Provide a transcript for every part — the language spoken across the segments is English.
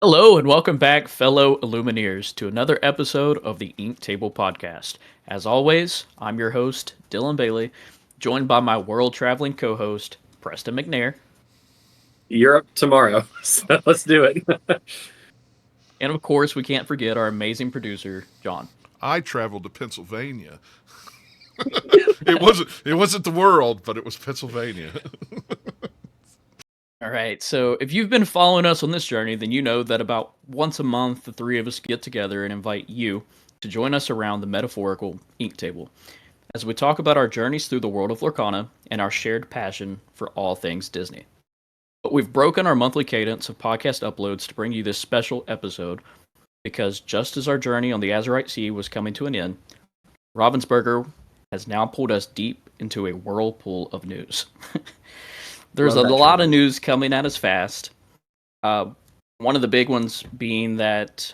Hello and welcome back, fellow Illumineers, to another episode of the Ink Table Podcast. As always, I'm your host, Dylan Bailey, joined by my world-traveling co-host, Preston McNair. Europe tomorrow, so let's do it. And of course, we can't forget our amazing producer, John. I traveled to Pennsylvania. It wasn't the world, but it was Pennsylvania. All right, so if you've been following us on this journey, then you know that about once a month, the three of us get together and invite you to join us around the metaphorical ink table as we talk about our journeys through the world of Lorcana and our shared passion for all things Disney. But we've broken our monthly cadence of podcast uploads to bring you this special episode because just as our journey on the Azurite Sea was coming to an end, Ravensburger has now pulled us deep into a whirlpool of news. There's a lot of news coming at us fast. One of the big ones being that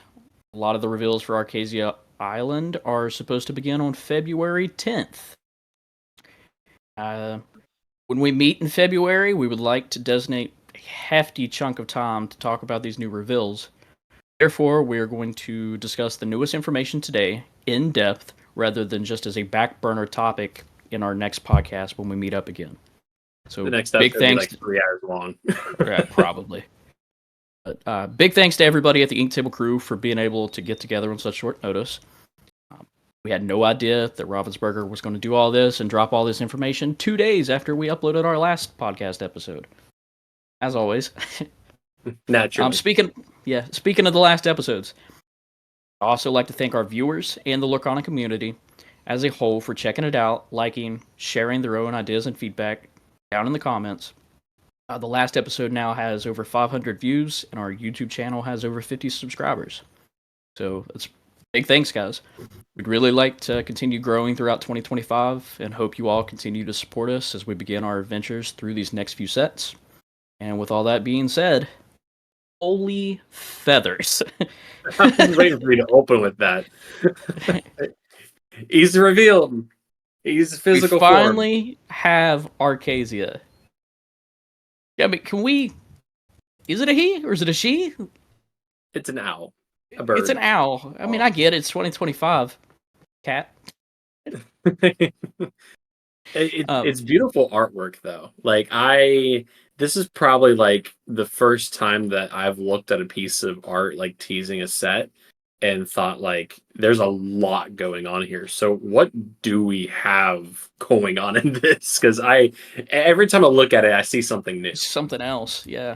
a lot of the reveals for Archazia Island are supposed to begin on February 10th. When we meet in February, we would like to designate a hefty chunk of time to talk about these new reveals. Therefore, we are going to discuss the newest information today in depth rather than just as a back burner topic in our next podcast when we meet up again. So the next big thanks. Be like 3 hours long. Right, probably. But big thanks to everybody at the Ink Table crew for being able to get together on such short notice. We had no idea that Ravensburger was going to do all this and drop all this information 2 days after we uploaded our last podcast episode. As always. Naturally. Speaking of the last episodes, I'd also like to thank our viewers and the Lorcana community as a whole for checking it out, liking, sharing their own ideas and feedback down in the comments. The last episode now has over 500 views, and our YouTube channel has over 50 subscribers. So it's big thanks, guys. We'd really like to continue growing throughout 2025, and hope you all continue to support us as we begin our adventures through these next few sets. And with all that being said, holy feathers. I was waiting for you to open with that. He's revealed. He's physical form. We finally have Archazia. Yeah, I mean, can we... Is it a he or is it a she? It's an owl. A bird. It's an owl. I mean, I get it. It's 2025. Cat. It's beautiful artwork, though. This is probably like the first time that I've looked at a piece of art like teasing a set and thought like there's a lot going on here. So what do we have going on in this? Because every time I look at it, I see something new. Something else, yeah.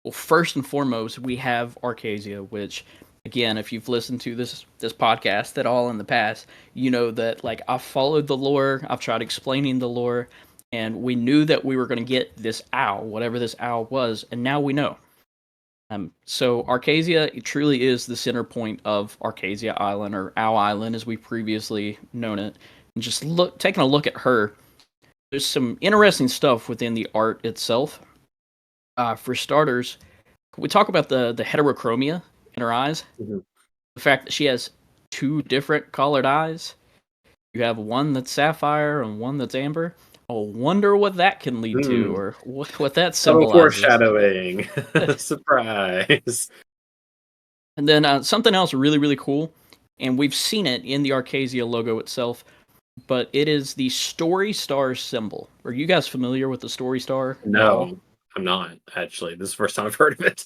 Well, first and foremost, we have Archazia, which, again, if you've listened to this podcast at all in the past, you know that like I've followed the lore, I've tried explaining the lore, and we knew that we were going to get this owl, whatever this owl was, and now we know. So Archazia truly is the center point of Archazia Island, or Owl Island as we previously known it. And just taking a look at her, there's some interesting stuff within the art itself. For starters, we talk about the heterochromia in her eyes. Mm-hmm. The fact that she has 2 different colored eyes. You have one that's sapphire and one that's amber. I wonder what that can lead to, or what that symbolizes. Foreshadowing. Surprise. And then something else really, really cool, and we've seen it in the Archazia logo itself, but it is the Story Star symbol. Are you guys familiar with the Story Star? No, I'm not, actually. This is the first time I've heard of it.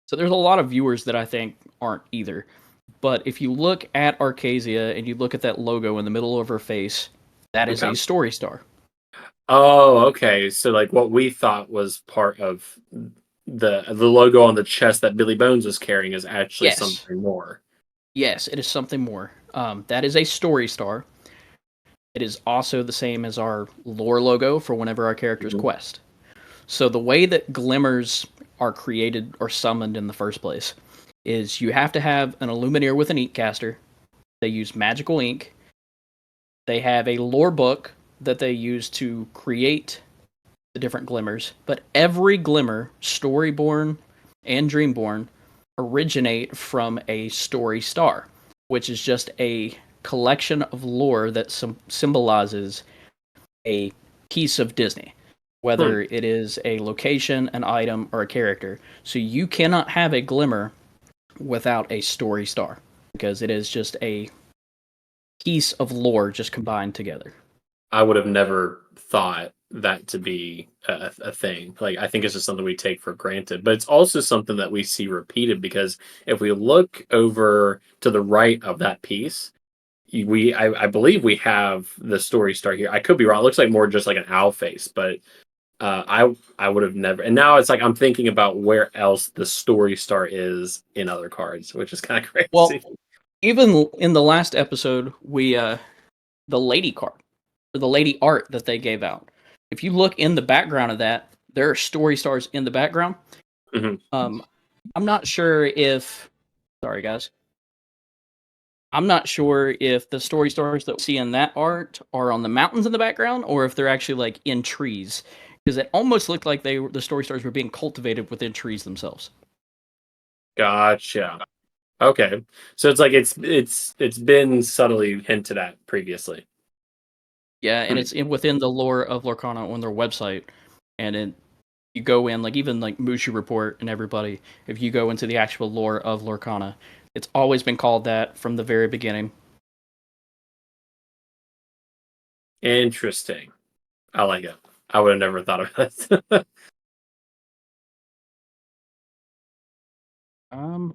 So there's a lot of viewers that I think aren't either. But if you look at Archazia and you look at that logo in the middle of her face, that is a Story Star. Oh, okay. So like what we thought was part of the logo on the chest that Billy Bones was carrying is actually something more. Yes, it is something more. That is a Story Star. It is also the same as our lore logo for whenever our characters quest. So the way that glimmers are created or summoned in the first place is you have to have an Illumineer with an ink caster. They use magical ink. They have a lore book that they use to create the different glimmers. But every glimmer, Storyborn and Dreamborn, originate from a Story Star, which is just a collection of lore that symbolizes a piece of Disney, whether it is a location, an item, or a character. So you cannot have a glimmer without a story star, because it is just a piece of lore just combined together. I would have never thought that to be a thing. Like, I think it's just something we take for granted, but it's also something that we see repeated, because if we look over to the right of that piece, I believe we have the story star here. I could be wrong. It looks like more just like an owl face, but I would have never. And now it's like I'm thinking about where else the story star is in other cards, which is kind of crazy. Well, even in the last episode, the lady card, or the lady art that they gave out. If you look in the background of that, there are story stars in the background. Mhm. I'm not sure if. Sorry, guys. I'm not sure if the story stars that we see in that art are on the mountains in the background, or if they're actually like in trees, because it almost looked like the story stars were being cultivated within trees themselves. Gotcha. Okay, so it's like it's been subtly hinted at previously. Yeah, and it's within the lore of Lorcana on their website, and you go in, like even like Mushu Report and everybody, if you go into the actual lore of Lorcana, it's always been called that from the very beginning. Interesting. I like it. I would have never thought of that.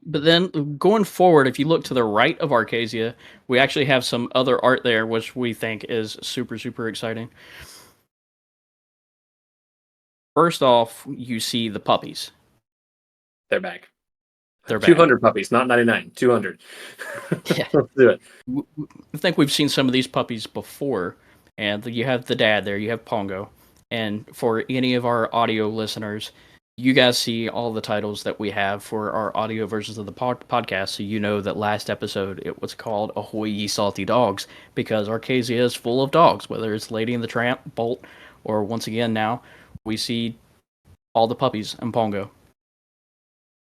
But then going forward, if you look to the right of Archazia, we actually have some other art there, which we think is super, super exciting. First off, you see the puppies. They're back. They're 200 puppies, not 99. 200. Yeah. Let's do it. I think we've seen some of these puppies before, and you have the dad there, you have Pongo. And for any of our audio listeners, you guys see all the titles that we have for our audio versions of the podcast, so you know that last episode it was called Ahoy Ye Salty Dogs, because Archazia is full of dogs, whether it's Lady and the Tramp, Bolt, or once again now, we see all the puppies and Pongo.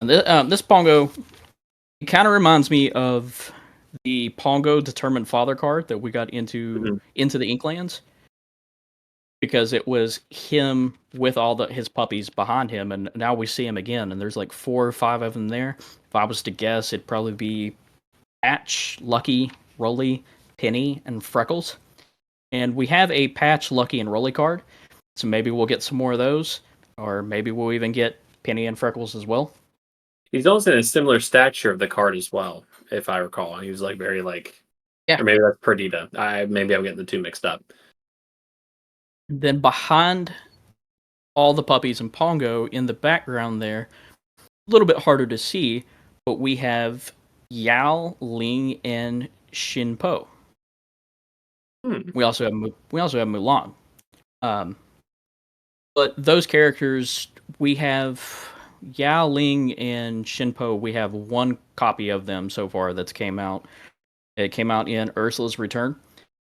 And this Pongo, it kind of reminds me of the Pongo Determined Father card that we got into the Inklands, because it was him with all his puppies behind him, and now we see him again, and there's like 4 or 5 of them there. If I was to guess, it'd probably be Patch, Lucky, Rolly, Penny, and Freckles. And we have a Patch, Lucky, and Rolly card, so maybe we'll get some more of those, or maybe we'll even get Penny and Freckles as well. He's also in a similar stature of the card as well, if I recall. He was like very like, yeah, or maybe that's Perdita. Maybe I'm getting the two mixed up. Then behind all the puppies and Pongo in the background there, a little bit harder to see, but we have Yao, Ling, and Shinpo. We also have Mulan. But those characters, we have Yao, Ling, and Shinpo. We have one copy of them so far that's came out. It came out in Ursula's Return.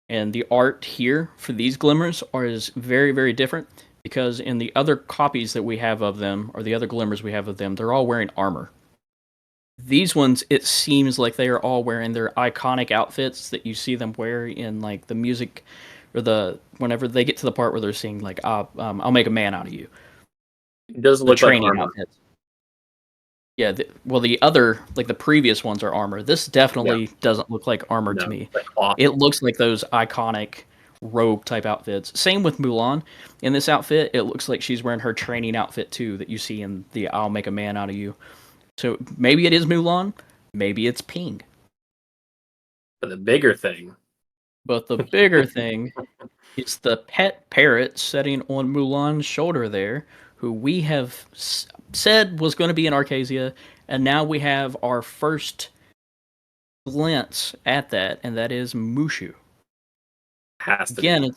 And the art here for these glimmers is very, very different, because in the other copies that we have of them, or the other glimmers we have of them, they're all wearing armor. These ones, it seems like they are all wearing their iconic outfits that you see them wear in like the music, or whenever they get to the part where they're singing like, "I'll make a man out of you." It doesn't look like armor. Outfits. Yeah, the other, like the previous ones are armor. This definitely doesn't look like armor to me. It looks like those iconic robe type outfits. Same with Mulan. In this outfit, it looks like she's wearing her training outfit too that you see in the I'll Make a Man Out of You. So maybe it is Mulan, maybe it's Ping. But the bigger thing is the pet parrot sitting on Mulan's shoulder there, who we have said was going to be in Archazia, and now we have our first glance at that, and that is Mushu. Again,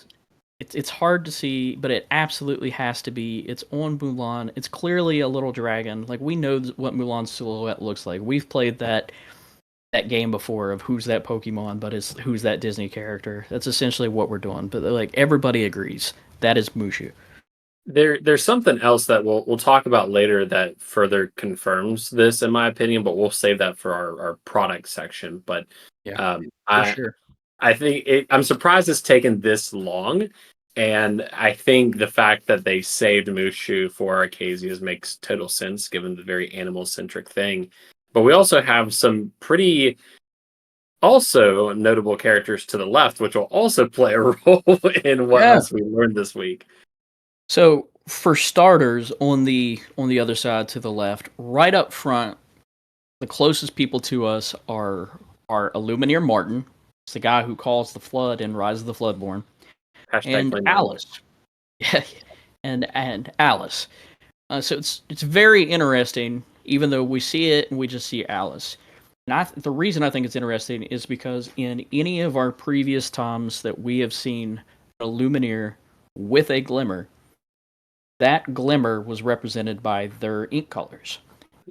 it's hard to see, but it absolutely has to be. It's on Mulan. It's clearly a little dragon. Like, we know what Mulan's silhouette looks like. We've played that game before of who's that Pokemon, but it's who's that Disney character. That's essentially what we're doing. But like, everybody agrees that is Mushu. There's something else that we'll talk about later that further confirms this, in my opinion, but we'll save that for our product section. But Sure. I think I'm surprised it's taken this long, and I think the fact that they saved Mushu for Archazias makes total sense given the very animal centric thing. But we also have some pretty also notable characters to the left, which will also play a role in what else we learned this week. So for starters, on the other side to the left, right up front, the closest people to us are Illumineer Martin. It's the guy who calls the flood in Rise of the Floodborn. Hashtag And Alice. Yeah, and Alice. So it's very interesting, even though we see it and we just see Alice. And the reason I think it's interesting is because in any of our previous times that we have seen a Lumineer with a glimmer, that glimmer was represented by their ink colors.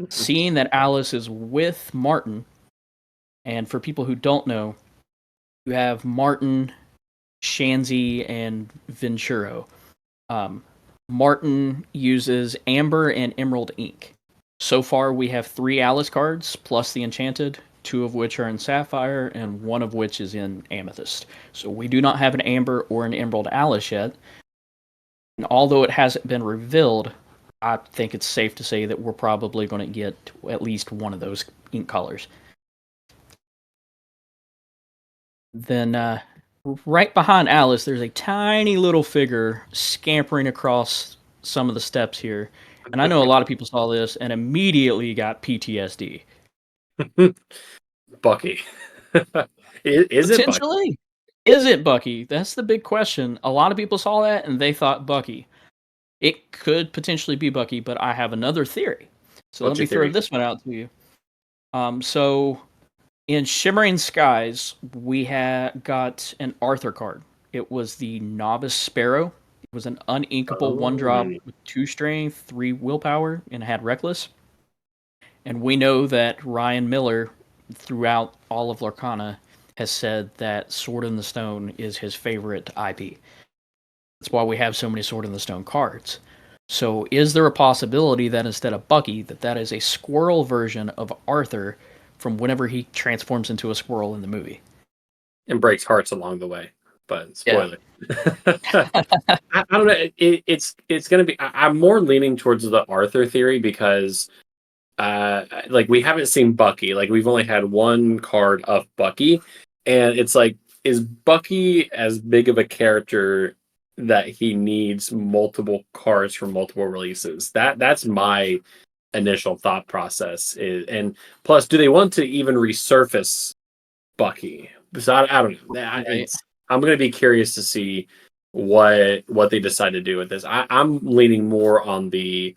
Seeing that Alice is with Martin, and for people who don't know, you have Martin, Shanzi, and Venturo. Martin uses amber and emerald ink. So far, we have 3 Alice cards, plus the enchanted, 2 of which are in sapphire, and 1 of which is in amethyst. So we do not have an amber or an emerald Alice yet. And although it hasn't been revealed, I think it's safe to say that we're probably going to get at least one of those ink colors. Then, right behind Alice, there's a tiny little figure scampering across some of the steps here. And I know a lot of people saw this and immediately got PTSD. Bucky. Is it Bucky? Is it Bucky? That's the big question. A lot of people saw that and they thought Bucky. It could potentially be Bucky, but I have another theory. So let me throw this one out to you. So in Shimmering Skies, we got an Arthur card. It was the Novice Sparrow. It was an uninkable 1-drop with 2 strength, 3 willpower, and had Reckless. And we know that Ryan Miller, throughout all of Lorcana, has said that Sword in the Stone is his favorite IP. That's why we have so many Sword in the Stone cards. So is there a possibility that instead of Bucky, that is a squirrel version of Arthur from whenever he transforms into a squirrel in the movie? And breaks hearts along the way. But spoiler. Yeah. I don't know. It's going to be... I'm more leaning towards the Arthur theory because like we haven't seen Bucky. Like we've only had 1 card of Bucky. And it's like, is Bucky as big of a character that he needs multiple cards for multiple releases? That's my initial thought process. And plus, do they want to even resurface Bucky? So I don't know. I'm going to be curious to see what they decide to do with this. I'm leaning more on the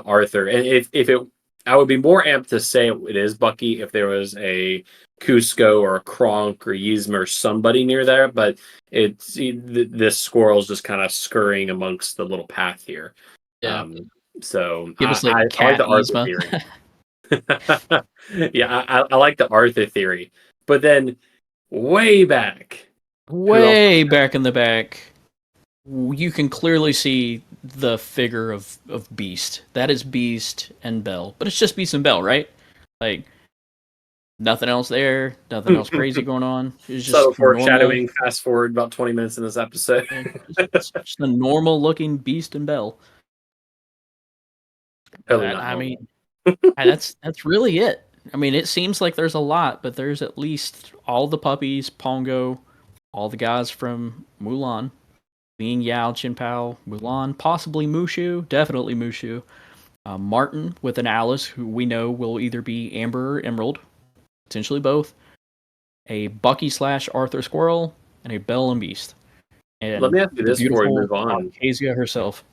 Arthur, and if it, I would be more amped to say it is Bucky if there was a Cusco or a Kronk or Yzma or somebody near there, but this squirrel's just kind of scurrying amongst the little path here. Yeah. So give us I like the Arthur theory. Yeah, I like the Arthur theory, but then way back in the back, you can clearly see the figure of Beast. That is Beast and Belle, but it's just Beast and Belle, right? Like nothing else there, nothing else crazy going on. It's just so foreshadowing. Normal. Fast forward about 20 minutes in this episode. just a normal looking Beast and Belle. I mean, that's really it. I mean, it seems like there's a lot, but there's at least all the puppies, Pongo, all the guys from Mulan, Ling Yao, Chin Pao, Mulan, possibly Mushu, definitely Mushu. Martin with an Alice, who we know will either be Amber or Emerald, potentially both. A Bucky / Arthur Squirrel, and a Belle and Beast. And let me ask you this before we move on. Archazia herself.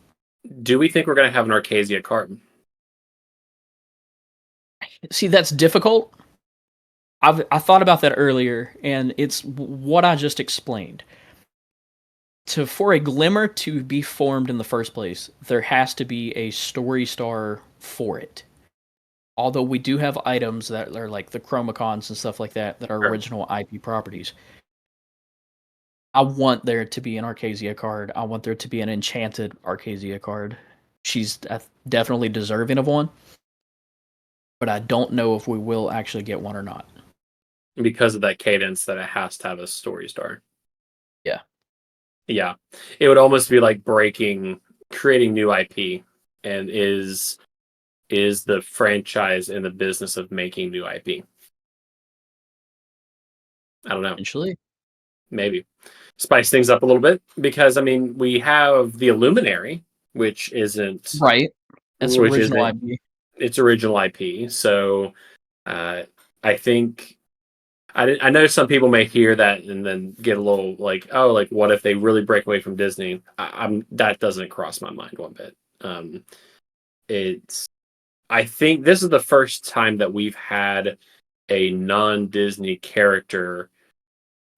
Do we think we're going to have an Archazia card? See, that's difficult. I thought about that earlier, and it's what I just explained. For a glimmer to be formed in the first place, there has to be a story star for it. Although we do have items that are like the Chromacons and stuff like that are original IP properties. I want there to be an Archazia card. I want there to be an enchanted Archazia card. She's definitely deserving of one. But I don't know if we will actually get one or not. Because of that cadence that it has to have a story star. Yeah. Yeah. It would almost be like creating new IP, and is is the franchise in the business of making new IP. I don't know. Potentially. Maybe spice things up a little bit, because I mean we have the Illuminary, which isn't Right. That's which original isn't IP. its original IP. So I think I know some people may hear that and then get a little like, oh, like what if they really break away from Disney? That doesn't cross my mind one bit. It's I think this is the first time that we've had a non-Disney character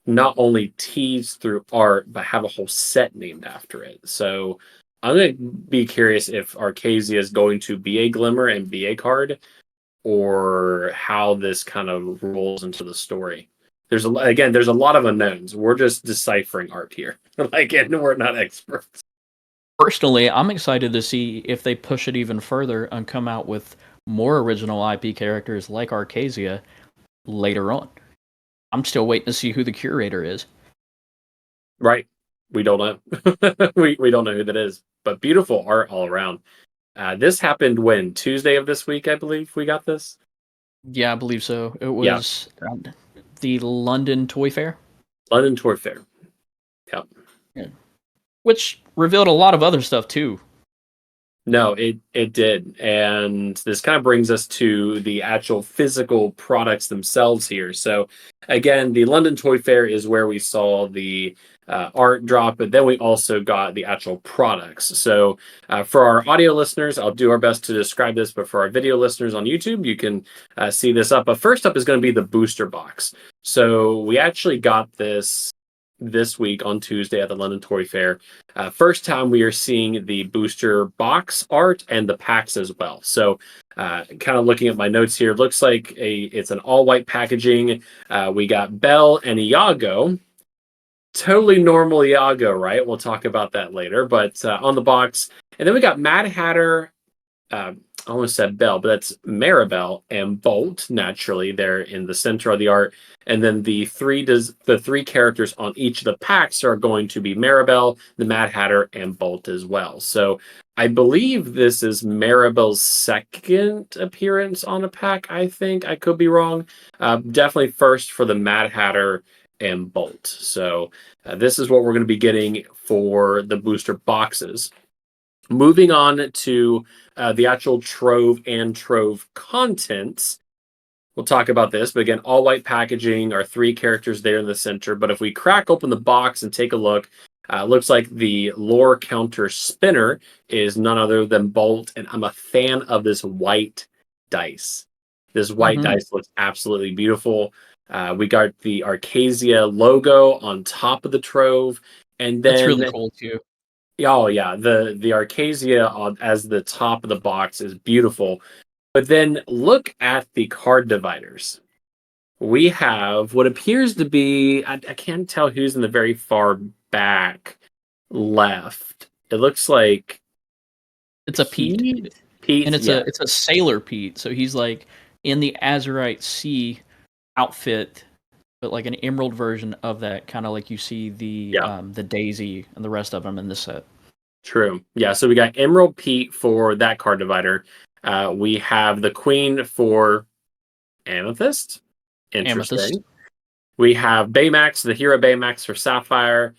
not only teased through art, but have a whole set named after it. So I'm going to be curious if Archazia is going to be a Glimmer and be a card, or how this kind of rolls into the story. There's a lot of unknowns. We're just deciphering art here, and we're not experts. Personally, I'm excited to see if they push it even further and come out with more original IP characters like Archazia later on. I'm still waiting to see who the curator is. Right. We don't know. we don't know who that is, but beautiful art all around. This happened when? Tuesday of this week, I believe we got this. Yeah, I believe so. It was the London Toy Fair. London Toy Fair. Yep. Yeah. Which revealed a lot of other stuff too. No, it did. And this kind of brings us to the actual physical products themselves here. So again, the London Toy Fair is where we saw the art drop, but then we also got the actual products. So for our audio listeners, I'll do our best to describe this, but for our video listeners on YouTube, you can see this up. But first up is going to be the booster box. So we actually got this week on Tuesday at the London Toy Fair. First time we are seeing the booster box art and the packs as well. So kind of looking at my notes here, looks like it's an all white packaging. We got Belle and Iago. Totally normal Iago, right? We'll talk about that later. But on the box, and then we got Mad Hatter. I almost said Belle, but that's Maribel and Bolt. Naturally, they're in the center of the art, and then the three characters on each of the packs are going to be Maribel, the Mad Hatter, and Bolt as well. So I believe this is Maribel's second appearance on a pack. I think I could be wrong. Definitely first for the Mad Hatter and Bolt. So this is what we're going to be getting for the booster boxes. Moving on to the actual Trove and Trove contents. We'll talk about this, but again, all white packaging, our three characters there in the center. But if we crack open the box and take a look, looks like the lore counter spinner is none other than Bolt, and I'm a fan of this white dice. This white dice looks absolutely beautiful. We got the Archazia logo on top of the Trove, and then that's really cool too. Oh yeah, the Archazia as the top of the box is beautiful. But then look at the card dividers. We have what appears to be, I can't tell who's in the very far back left. It looks like it's a Pete. Pete, and it's a sailor Pete. So he's like in the Azurite Sea outfit, but like an emerald version of that, kind of like you see the Daisy and the rest of them in this set. True. Yeah, so we got Emerald Pete for that card divider. We have the Queen for Amethyst. Interesting. Amethyst. We have Baymax, the hero Baymax for Sapphire.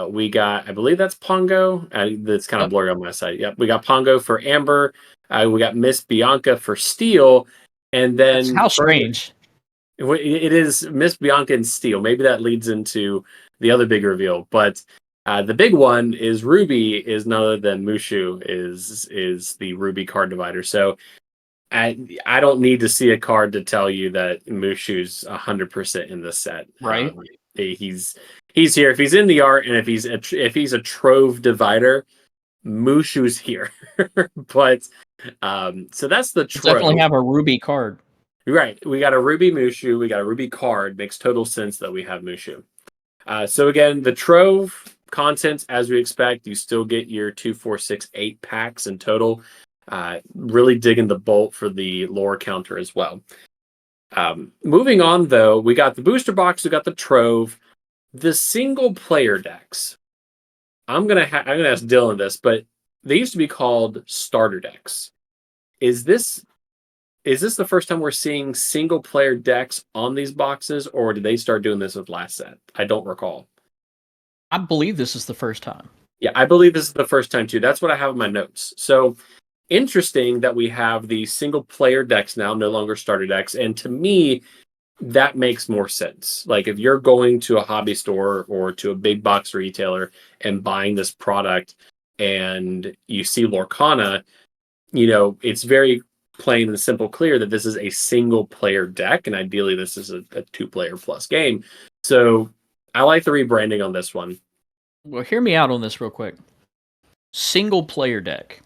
We got, I believe that's Pongo. That's kind of blurry on my side. Yep. We got Pongo for Amber. We got Miss Bianca for Steel. And then... That's how strange. It is Miss Bianca and Steel. Maybe that leads into the other big reveal. But the big one is Ruby is none other than Mushu is the Ruby card divider. So I don't need to see a card to tell you that Mushu's 100% in the set. Right. He's here. If he's in the art and if he's a Trove divider, Mushu's here. But so that's the Trove. Definitely have a Ruby card. Right. We got a Ruby Mushu. We got a Ruby card. Makes total sense that we have Mushu. So again, the Trove contents, as we expect, you still get your 2, 4, 6, 8 packs in total. Really digging the Bolt for the lore counter as well. Moving on, though, we got the booster box. We got the Trove. The single player decks. I'm gonna ask Dylan this, but they used to be called starter decks. Is this the first time we're seeing single player decks on these boxes, or did they start doing this with last set? I don't recall. I believe this is the first time. Yeah, I believe this is the first time too. That's what I have in my notes. So interesting that we have the single player decks now, no longer starter decks. And to me, that makes more sense. Like if you're going to a hobby store or to a big box retailer and buying this product and you see Lorcana, it's very plain and simple, clear that this is a single player deck, and ideally this is a 2-player plus game. So I like the rebranding on this one. Well, hear me out on this real quick. Single player deck.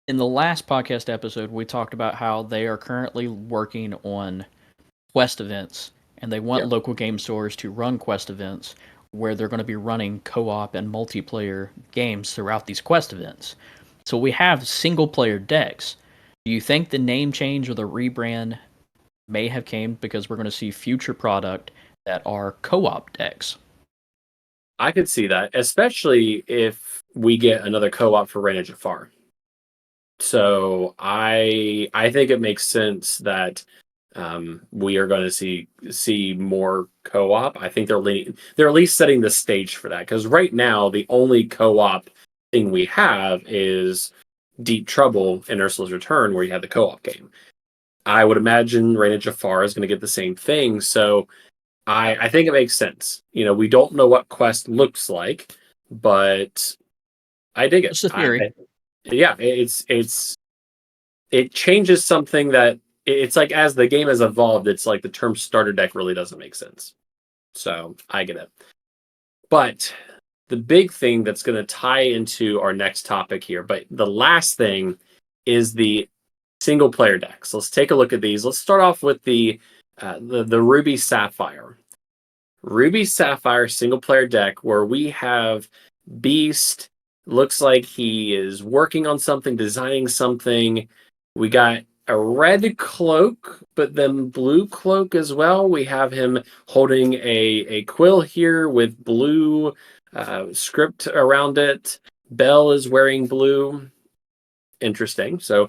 In the last podcast episode, we talked about how they are currently working on quest events, and they want local game stores to run quest events where they're going to be running co-op and multiplayer games throughout these quest events. So we have single player decks. Do you think the name change or the rebrand may have came because we're going to see future product that are co-op decks? I could see that, especially if we get another co-op for Reign of Jafar. So I think it makes sense that we are going to see more co-op. I think they're at least setting the stage for that, because right now the only co-op thing we have is Deep Trouble in Ursula's Return, where you have the co-op game. I would imagine Reign of Jafar is going to get the same thing. So I think it makes sense. We don't know what Quest looks like, but I dig it. It's a theory. It changes something that it's like, as the game has evolved, it's like the term starter deck really doesn't make sense. So I get it. But the big thing that's going to tie into our next topic here, but the last thing is the single player decks. Let's take a look at these. Let's start off with the Ruby Sapphire. Ruby Sapphire single player deck, where we have Beast. Looks like he is working on something, designing something. We got a red cloak, but then blue cloak as well. We have him holding a quill here with blue script around it. Belle is wearing blue. Interesting. So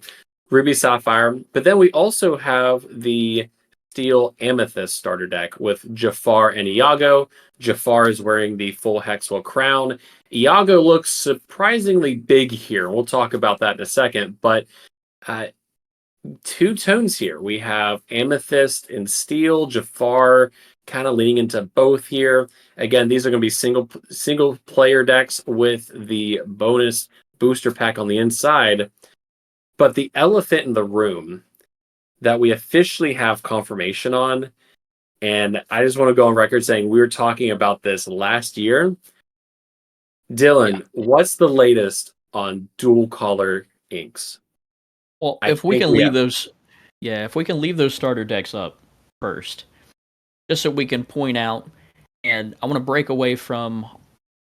Ruby Sapphire. But then we also have the Steel Amethyst starter deck with Jafar and Iago. Jafar is wearing the full Hexwell crown. Iago looks surprisingly big here. We'll talk about that in a second. But two tones here. We have Amethyst and Steel. Jafar kind of leaning into both here. Again, these are going to be single player decks with the bonus booster pack on the inside. But the elephant in the room that we officially have confirmation on, and I just want to go on record saying we were talking about this last year. Dylan, what's the latest on dual color inks? Well, if we can leave those starter decks up first, just so we can point out, and I want to break away from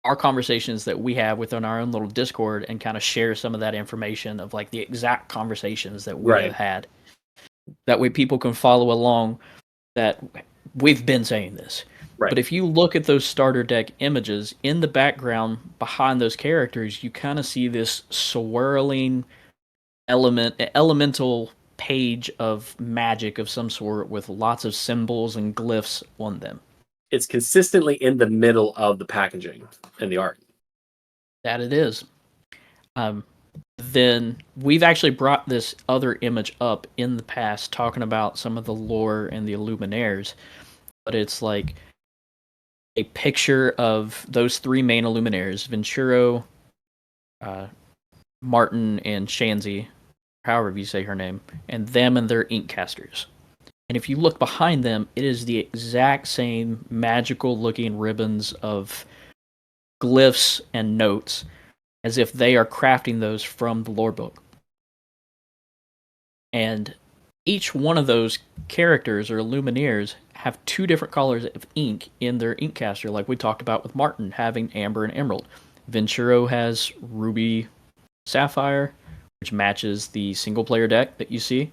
our conversations that we have within our own little Discord and kind of share some of that information of like the exact conversations that we have had. That way people can follow along that we've been saying this. Right. But if you look at those starter deck images, in the background behind those characters, you kind of see this swirling elemental page of magic of some sort with lots of symbols and glyphs on them. It's consistently in the middle of the packaging and the art. That it is. Then we've actually brought this other image up in the past, talking about some of the lore and the Illuminaires, but it's like a picture of those three main Illuminaires, Venturo, Martin, and Shanzi, however you say her name, and them and their ink casters. And if you look behind them, it is the exact same magical looking ribbons of glyphs and notes, as if they are crafting those from the lore book. And each one of those characters or Illuminaires have two different colors of ink in their ink caster, like we talked about with Martin having Amber and Emerald. Venturo has Ruby Sapphire, which matches the single player deck that you see.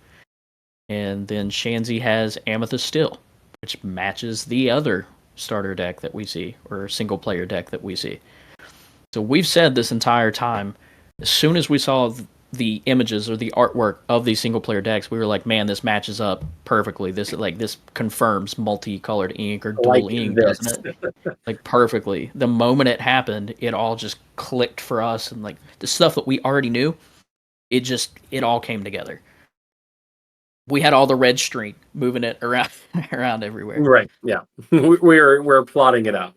And then Shanzi has Amethyst Steel, which matches the other starter deck that we see, or single player deck that we see. So we've said this entire time, as soon as we saw the images or the artwork of these single player decks, we were like, man, this matches up perfectly. This confirms multicolored ink or dual ink, doesn't it? Like perfectly. The moment it happened, it all just clicked for us, and like the stuff that we already knew, it all came together. We had all the red string moving it around everywhere. Right. Yeah. We're plotting it out.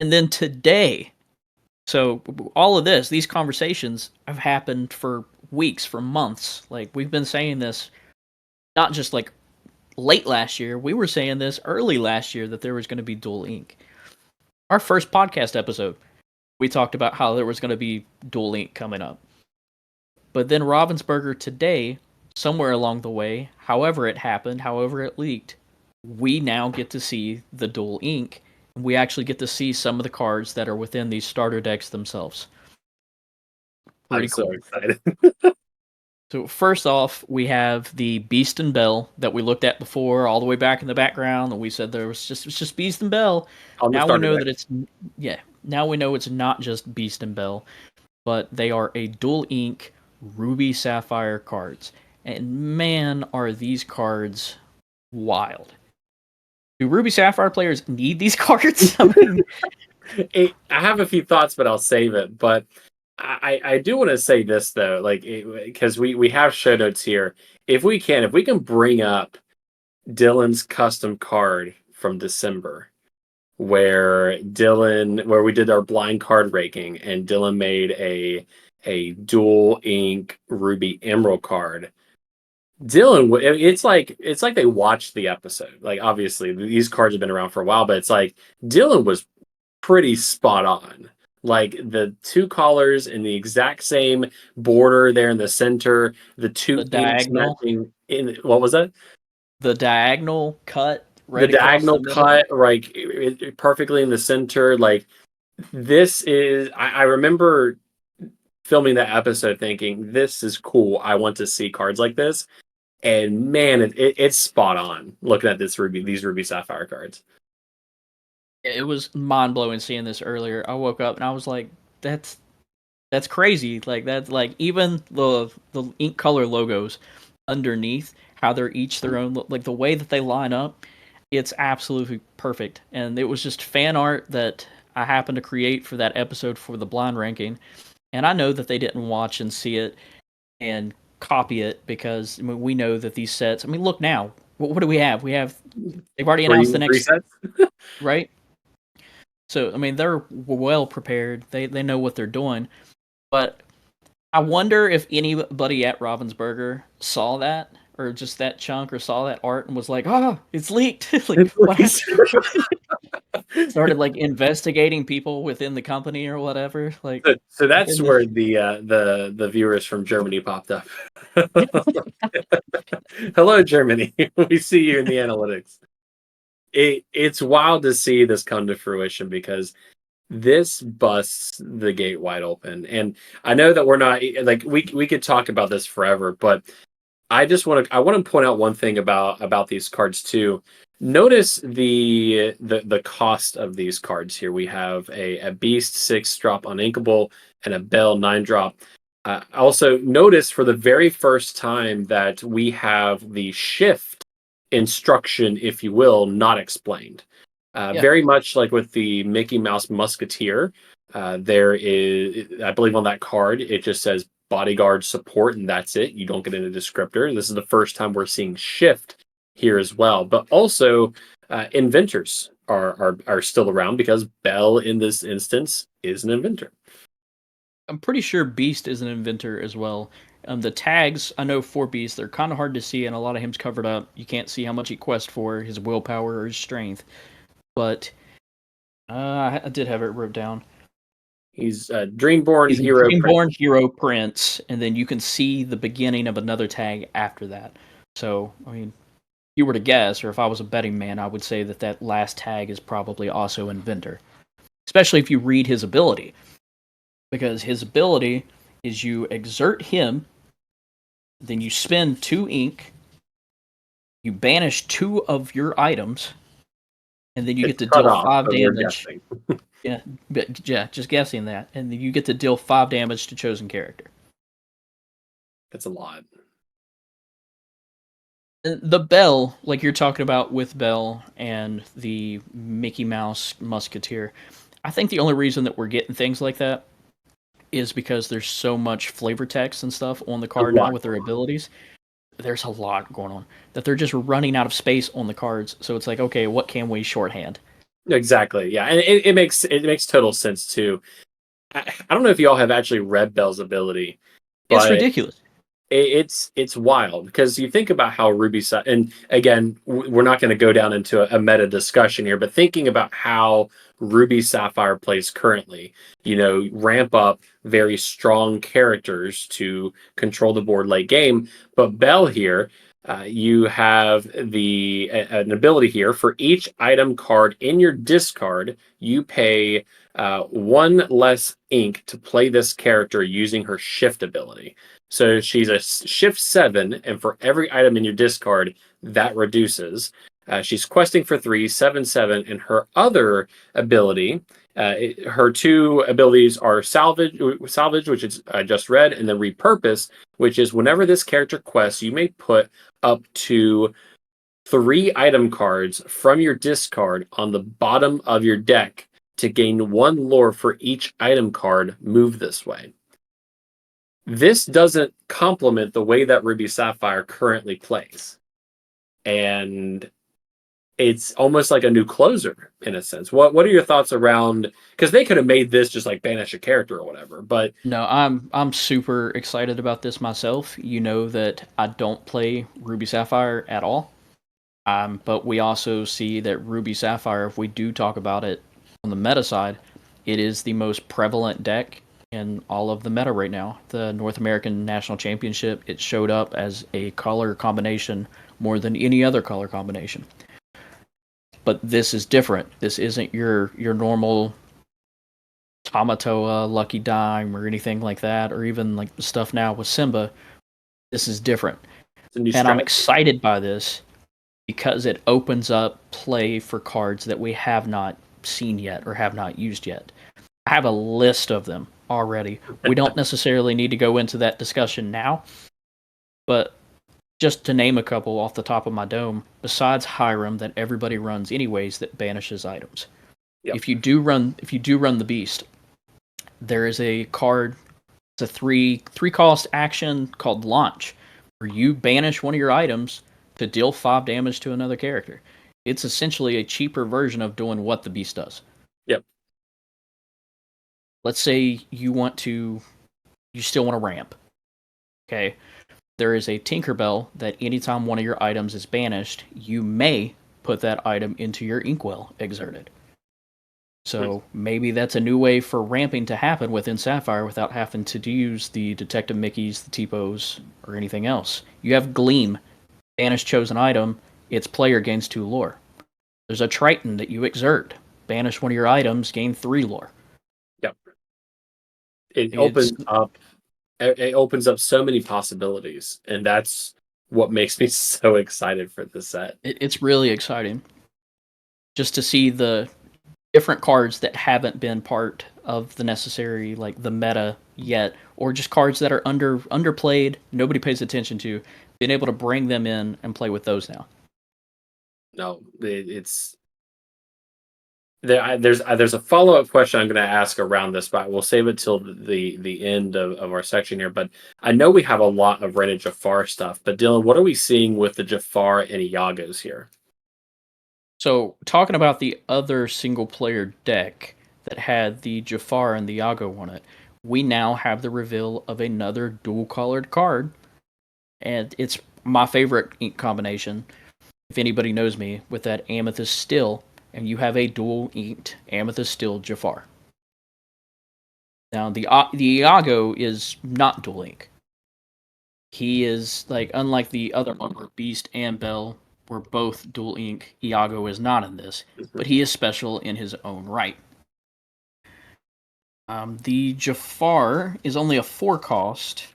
And then today, so all of these conversations have happened for weeks, for months. Like we've been saying this, not just like late last year. We were saying this early last year that there was going to be dual ink. Our first podcast episode, we talked about how there was going to be dual ink coming up. But then Ravensburger today, somewhere along the way, however it happened, however it leaked, we now get to see the dual ink. We actually get to see some of the cards that are within these starter decks themselves. Pretty cool. So excited. So first off, we have the Beast and Bell that we looked at before, all the way back in the background, and we said it's just Beast and Bell. Now we know that now we know it's not just Beast and Bell, but they are a dual ink Ruby Sapphire cards. And man, are these cards wild. Do Ruby Sapphire players need these cards? I mean, I have a few thoughts, but I'll save it. But I do want to say this, though, like, because we have show notes here. If we can bring up Dylan's custom card from December, where we did our blind card raking, and Dylan made a dual ink Ruby Emerald card. Dylan, it's like they watched the episode. Like, obviously these cards have been around for a while, but it's like Dylan was pretty spot on. Like the two collars in the exact same border there in the center, the diagonal in what was that? The diagonal cut, right? The diagonal cut, like perfectly in the center. Like this is, I remember filming that episode thinking, this is cool. I want to see cards like this. And man, it's spot on looking at these Ruby Sapphire cards. It was mind blowing seeing this earlier. I woke up and I was like, that's crazy. Like that's like even the ink color logos underneath, how they're each their own, like the way that they line up, it's absolutely perfect. And it was just fan art that I happened to create for that episode for the blind ranking. And I know that they didn't watch and see it and copy it because we know that these sets. I mean, look now. What do we have? They've already announced the next sets, right? So I mean, they're well prepared. They know what they're doing. But I wonder if anybody at Ravensburger saw that or just that chunk or saw that art and was like, "Oh, it's leaked." Like, what started like investigating people within the company or whatever. Like, so that's where the viewers from Germany popped up. Hello, Germany. We see you in the analytics. It's wild to see this come to fruition because this busts the gate wide open. And I know that we're not like we could talk about this forever, but I want to point out one thing about these cards too. Notice the cost of these cards here. We have a Beast 6-drop uninkable and a Bell 9-drop. Also, notice for the very first time that we have the shift instruction, if you will, not explained. Very much like with the Mickey Mouse Musketeer. There is, I believe on that card, it just says bodyguard support, and that's it. You don't get into descriptor. This is the first time we're seeing shift here as well. But also, inventors are still around because Bell, in this instance, is an inventor. I'm pretty sure Beast is an inventor as well. The tags, I know for Beast, they're kind of hard to see, and a lot of him's covered up. You can't see how much he quests for, his willpower or his strength. But I did have it wrote down. He's a Dreamborn Hero. Dreamborn Hero Prince, and then you can see the beginning of another tag after that. So, I mean, if you were to guess, or if I was a betting man, I would say that last tag is probably also Inventor. Especially if you read his ability. Because his ability is you exert him, then you spend 2 ink, you banish 2 of your items, and then you get to deal 5 damage. Yeah, just guessing that. And then you get to deal 5 damage to chosen character. It's a lot. The Bell, like you're talking about with Bell and the Mickey Mouse Musketeer, I think the only reason that we're getting things like that is because there's so much flavor text and stuff on the card now with their abilities. There's a lot going on that they're just running out of space on the cards. So it's like, okay, what can we shorthand? Exactly. Yeah, and it makes total sense too. I don't know if y'all have actually read Bell's ability, It's but ridiculous. it's wild because you think about how and again, we're not going to go down into a meta discussion here, but thinking about how Ruby Sapphire plays currently, ramp up very strong characters to control the board late game. But Bell here, you have an ability here for each item card in your discard, you pay one less ink to play this character using her shift ability. So she's a shift 7, and for every item in your discard, that reduces. She's questing for 3, 7, 7, and her other ability, her two abilities are salvage, which is I just read, and then repurpose, which is whenever this character quests, you may put up to 3 item cards from your discard on the bottom of your deck to gain 1 lore for each item card moved this way. This doesn't complement the way that Ruby Sapphire currently plays. And it's almost like a new closer in a sense. What are your thoughts around, because they could have made this just like banish a character or whatever, but no, I'm super excited about this myself. You know that I don't play Ruby Sapphire at all. But we also see that Ruby Sapphire, if we do talk about it on the meta side, it is the most prevalent deck in all of the meta right now. The North American National Championship, it showed up as a color combination more than any other color combination. But this is different. This isn't your normal Tamatoa, Lucky Dime, or anything like that, or even like the stuff now with Simba. This is different. And I'm excited by this because it opens up play for cards that we have not seen yet or have not used yet. I have a list of them already. We don't necessarily need to go into that discussion now, but just to name a couple off the top of my dome, besides Hiram that everybody runs anyways that banishes items. Yep. If you do run the Beast, there is a card, it's a three cost action called Launch, where you banish one of your items to deal 5 damage to another character. It's essentially a cheaper version of doing what the Beast does. Yep. Let's say you still want to ramp. Okay. There is a Tinkerbell that anytime one of your items is banished, you may put that item into your Inkwell exerted. So maybe that's a new way for ramping to happen within Sapphire without having to use the Detective Mickeys, the T-Pos, or anything else. You have Gleam, banish chosen item, its player gains 2 lore. There's a Triton that you exert. Banish one of your items, gain 3 lore. Yep. It opens up so many possibilities, and that's what makes me so excited for this set. It's really exciting just to see the different cards that haven't been part of the necessary, like the meta yet, or just cards that are underplayed, nobody pays attention to, being able to bring them in and play with those now. No, it's there's a follow-up question I'm going to ask around this, but we'll save it till the end of our section here. But I know we have a lot of Reddit Jafar stuff, but Dylan, what are we seeing with the Jafar and Iagos here? So, talking about the other single-player deck that had the Jafar and the Iago on it, we now have the reveal of another dual-colored card, and it's my favorite ink combination, if anybody knows me, with that Amethyst Still, and you have a dual-inked Amethyst Still Jafar. Now, the Iago is not dual-ink. He is, like, unlike the other one where Beast and Bell were both dual ink, Iago is not in this, but he is special in his own right. The Jafar is only a 4 cost,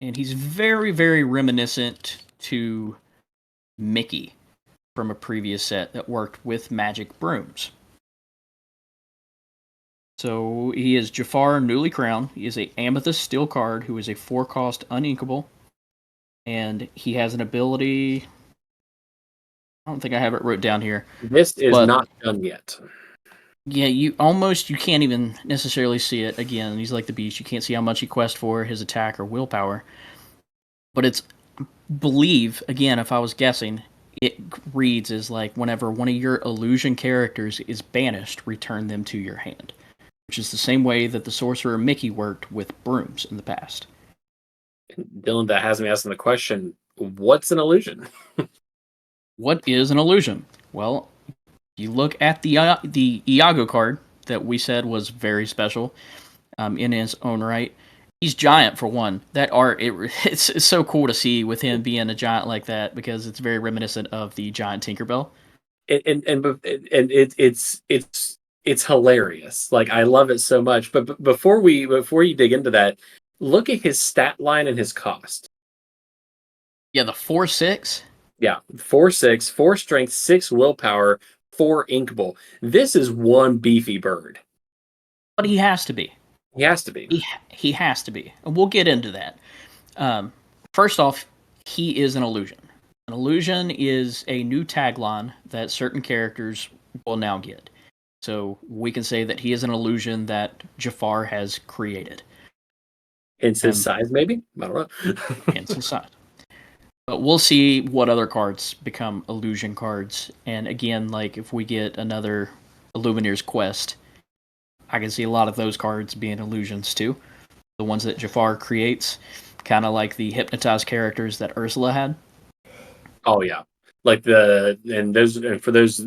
and he's very, very reminiscent to Mickey from a previous set that worked with magic brooms. So he is Jafar, newly crowned. He is a Amethyst Steel card who is a 4 cost uninkable. and he has an ability. I don't think I have it wrote down here. This is not done yet. Yeah, you can't even necessarily see it. Again, he's like the beast. You can't see how much he quests for, his attack or willpower. But it's, believe, again, if I was guessing, it reads as like whenever one of your illusion characters is banished, return them to your hand. Which is the same way that the sorcerer Mickey worked with brooms in the past. Dylan, that has me asking the question, what's an illusion? What is an illusion? Well, you look at the Iago card that we said was very special in his own right. He's giant for one. That art, it's so cool to see with him being a giant like that because it's very reminiscent of the giant Tinkerbell. And it's hilarious. Like, I love it so much. But before you dig into that, look at his stat line and his cost. Yeah, the 4/6. Yeah, 4/6, 4 strength, 6 willpower, 4 inkable. This is one beefy bird. But he has to be. He has to be. He has to be. And we'll get into that. First off, he is an illusion. An illusion is a new tagline that certain characters will now get. So we can say that he is an illusion that Jafar has created. Hence his size, maybe? I don't know. Hence his size. But we'll see what other cards become illusion cards. And again, like if we get another Illumineer's Quest, I can see a lot of those cards being illusions too. The ones that Jafar creates, kind of like the hypnotized characters that Ursula had. Oh yeah, like for those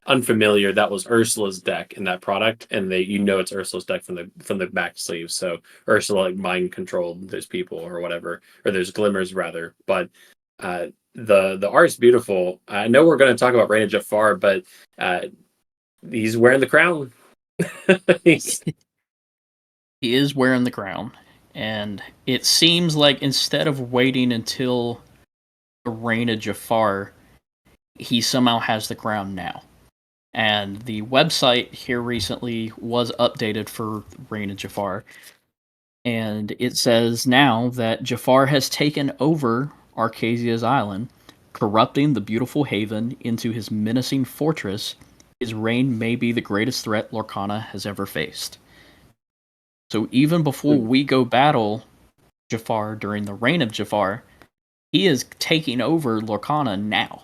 unfamiliar, that was Ursula's deck in that product, and it's Ursula's deck from the back sleeve. So Ursula like mind controlled those people or whatever, or those glimmers rather. But the art's beautiful. I know we're going to talk about Reign of Jafar, but he's wearing the crown. He is wearing the crown, and it seems like instead of waiting until the Reign of Jafar, he somehow has the crown now. And the website here recently was updated for Reign of Jafar, and it says now that Jafar has taken over Archazia's island, corrupting the beautiful haven into his menacing fortress. His reign may be the greatest threat Lorcana has ever faced. So even before we go battle Jafar during the Reign of Jafar, he is taking over Lorcana now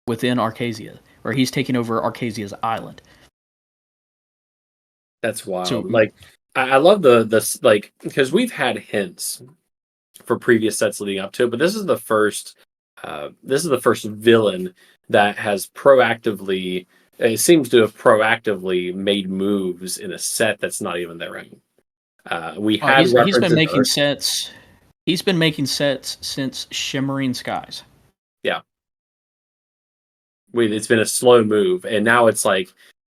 within Archazia, or he's taking over Archazia's island. That's wild. So, like, I love this, like, because we've had hints for previous sets leading up to it, but this is the first villain that has proactively. It seems to have proactively made moves in a set that's not even their own. He's been making sets. He's been making sets since Shimmering Skies. Yeah. It's been a slow move, and now it's like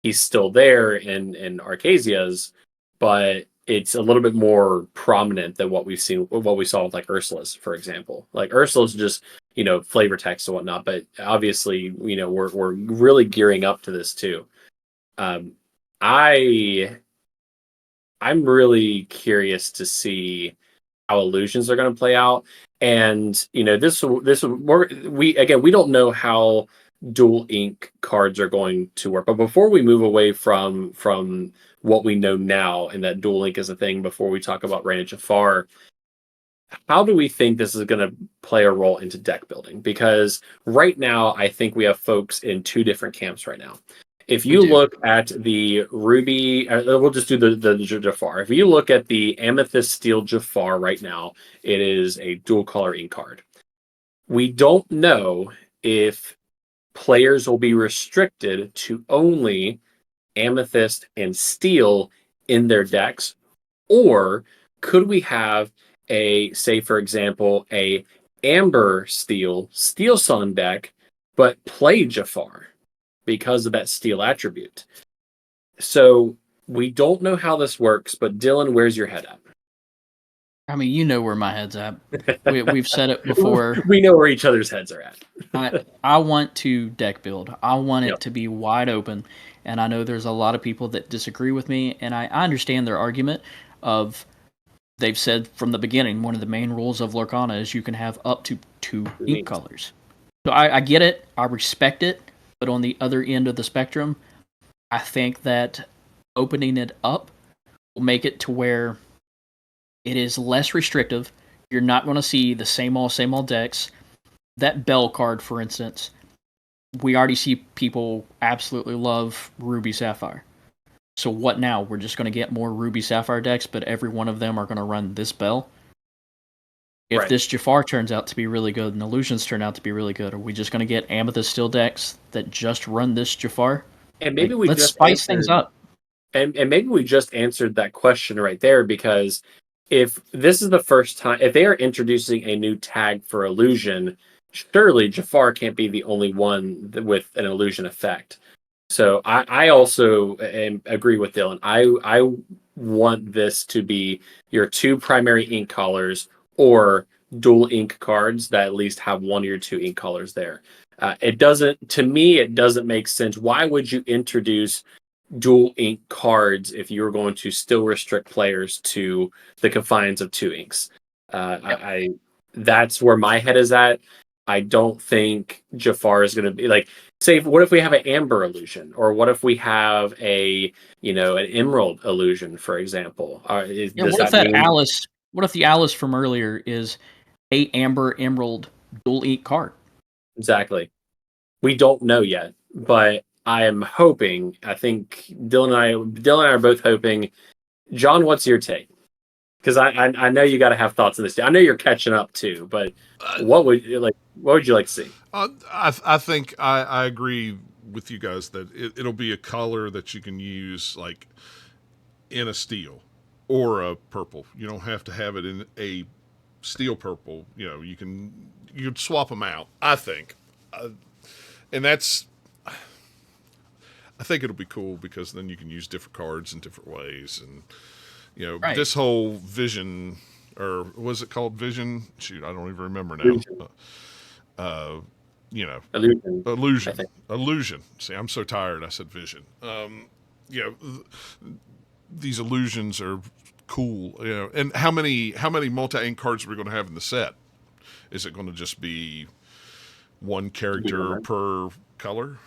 he's still there in Archazia's, but it's a little bit more prominent than what we saw with like Ursula's, for example. Like Ursula's just flavor text and whatnot, but obviously we're really gearing up to this too. I'm really curious to see how illusions are going to play out, and we don't know how dual ink cards are going to work. But before we move away from what we know now, and that dual ink is a thing, before we talk about Reign of Jafar, how do we think this is going to play a role into deck building? Because right now, I think we have folks in two different camps right now. If you look at the Ruby, we'll just do the Jafar. If you look at the Amethyst Steel Jafar right now, it is a dual color ink card. We don't know if players will be restricted to only Amethyst and Steel in their decks, or could we have say for example a Amber Steel Sun deck, but play Jafar because of that Steel attribute? So we don't know how this works, but Dylan, where's your head at? I mean, you know where my head's at. We've said it before. We know where each other's heads are at. I want to deck build. I want it to be wide open. And I know there's a lot of people that disagree with me, and I understand their argument of they've said from the beginning, one of the main rules of Lorcana is you can have up to 2 ink colors. So I get it, I respect it, but on the other end of the spectrum, I think that opening it up will make it to where it is less restrictive. You're not going to see the same old decks. That Bell card, for instance, we already see people absolutely love Ruby Sapphire. So what now? We're just going to get more Ruby Sapphire decks, but every one of them are going to run this Bell? If this Jafar turns out to be really good and Illusions turn out to be really good, are we just going to get Amethyst Steel decks that just run this Jafar? And maybe let's spice things up. And maybe we just answered that question right there, because if this is the first time, if they are introducing a new tag for illusion, surely Jafar can't be the only one with an illusion effect. So I also agree with Dylan. I want this to be your 2 primary ink colors or dual ink cards that at least have 1 or 2 ink colors there. It doesn't make sense. Why would you introduce dual ink cards if you're going to still restrict players to the confines of 2 inks? That's where my head is at. I don't think Jafar is going to be like, say, what if we have an amber illusion, or what if we have an emerald illusion, for example? What if the Alice from earlier is a amber emerald dual ink card? Exactly. We don't know yet, but I am hoping. I think Dylan and I are both hoping. John, what's your take? Because I know you got to have thoughts on this. I know you're catching up too, but what would you like to see? I think I agree with you guys that it'll be a color that you can use like in a steel or a purple. You don't have to have it in a steel purple. You can swap them out. I think, and that's. I think it'll be cool because then you can use different cards in different ways, and this whole vision, or was it called Vision? Shoot, I don't even remember now. Illusion. See, I'm so tired. I said Vision. These illusions are cool. And how many multi-ink cards are we going to have in the set? Is it going to just be one character per color?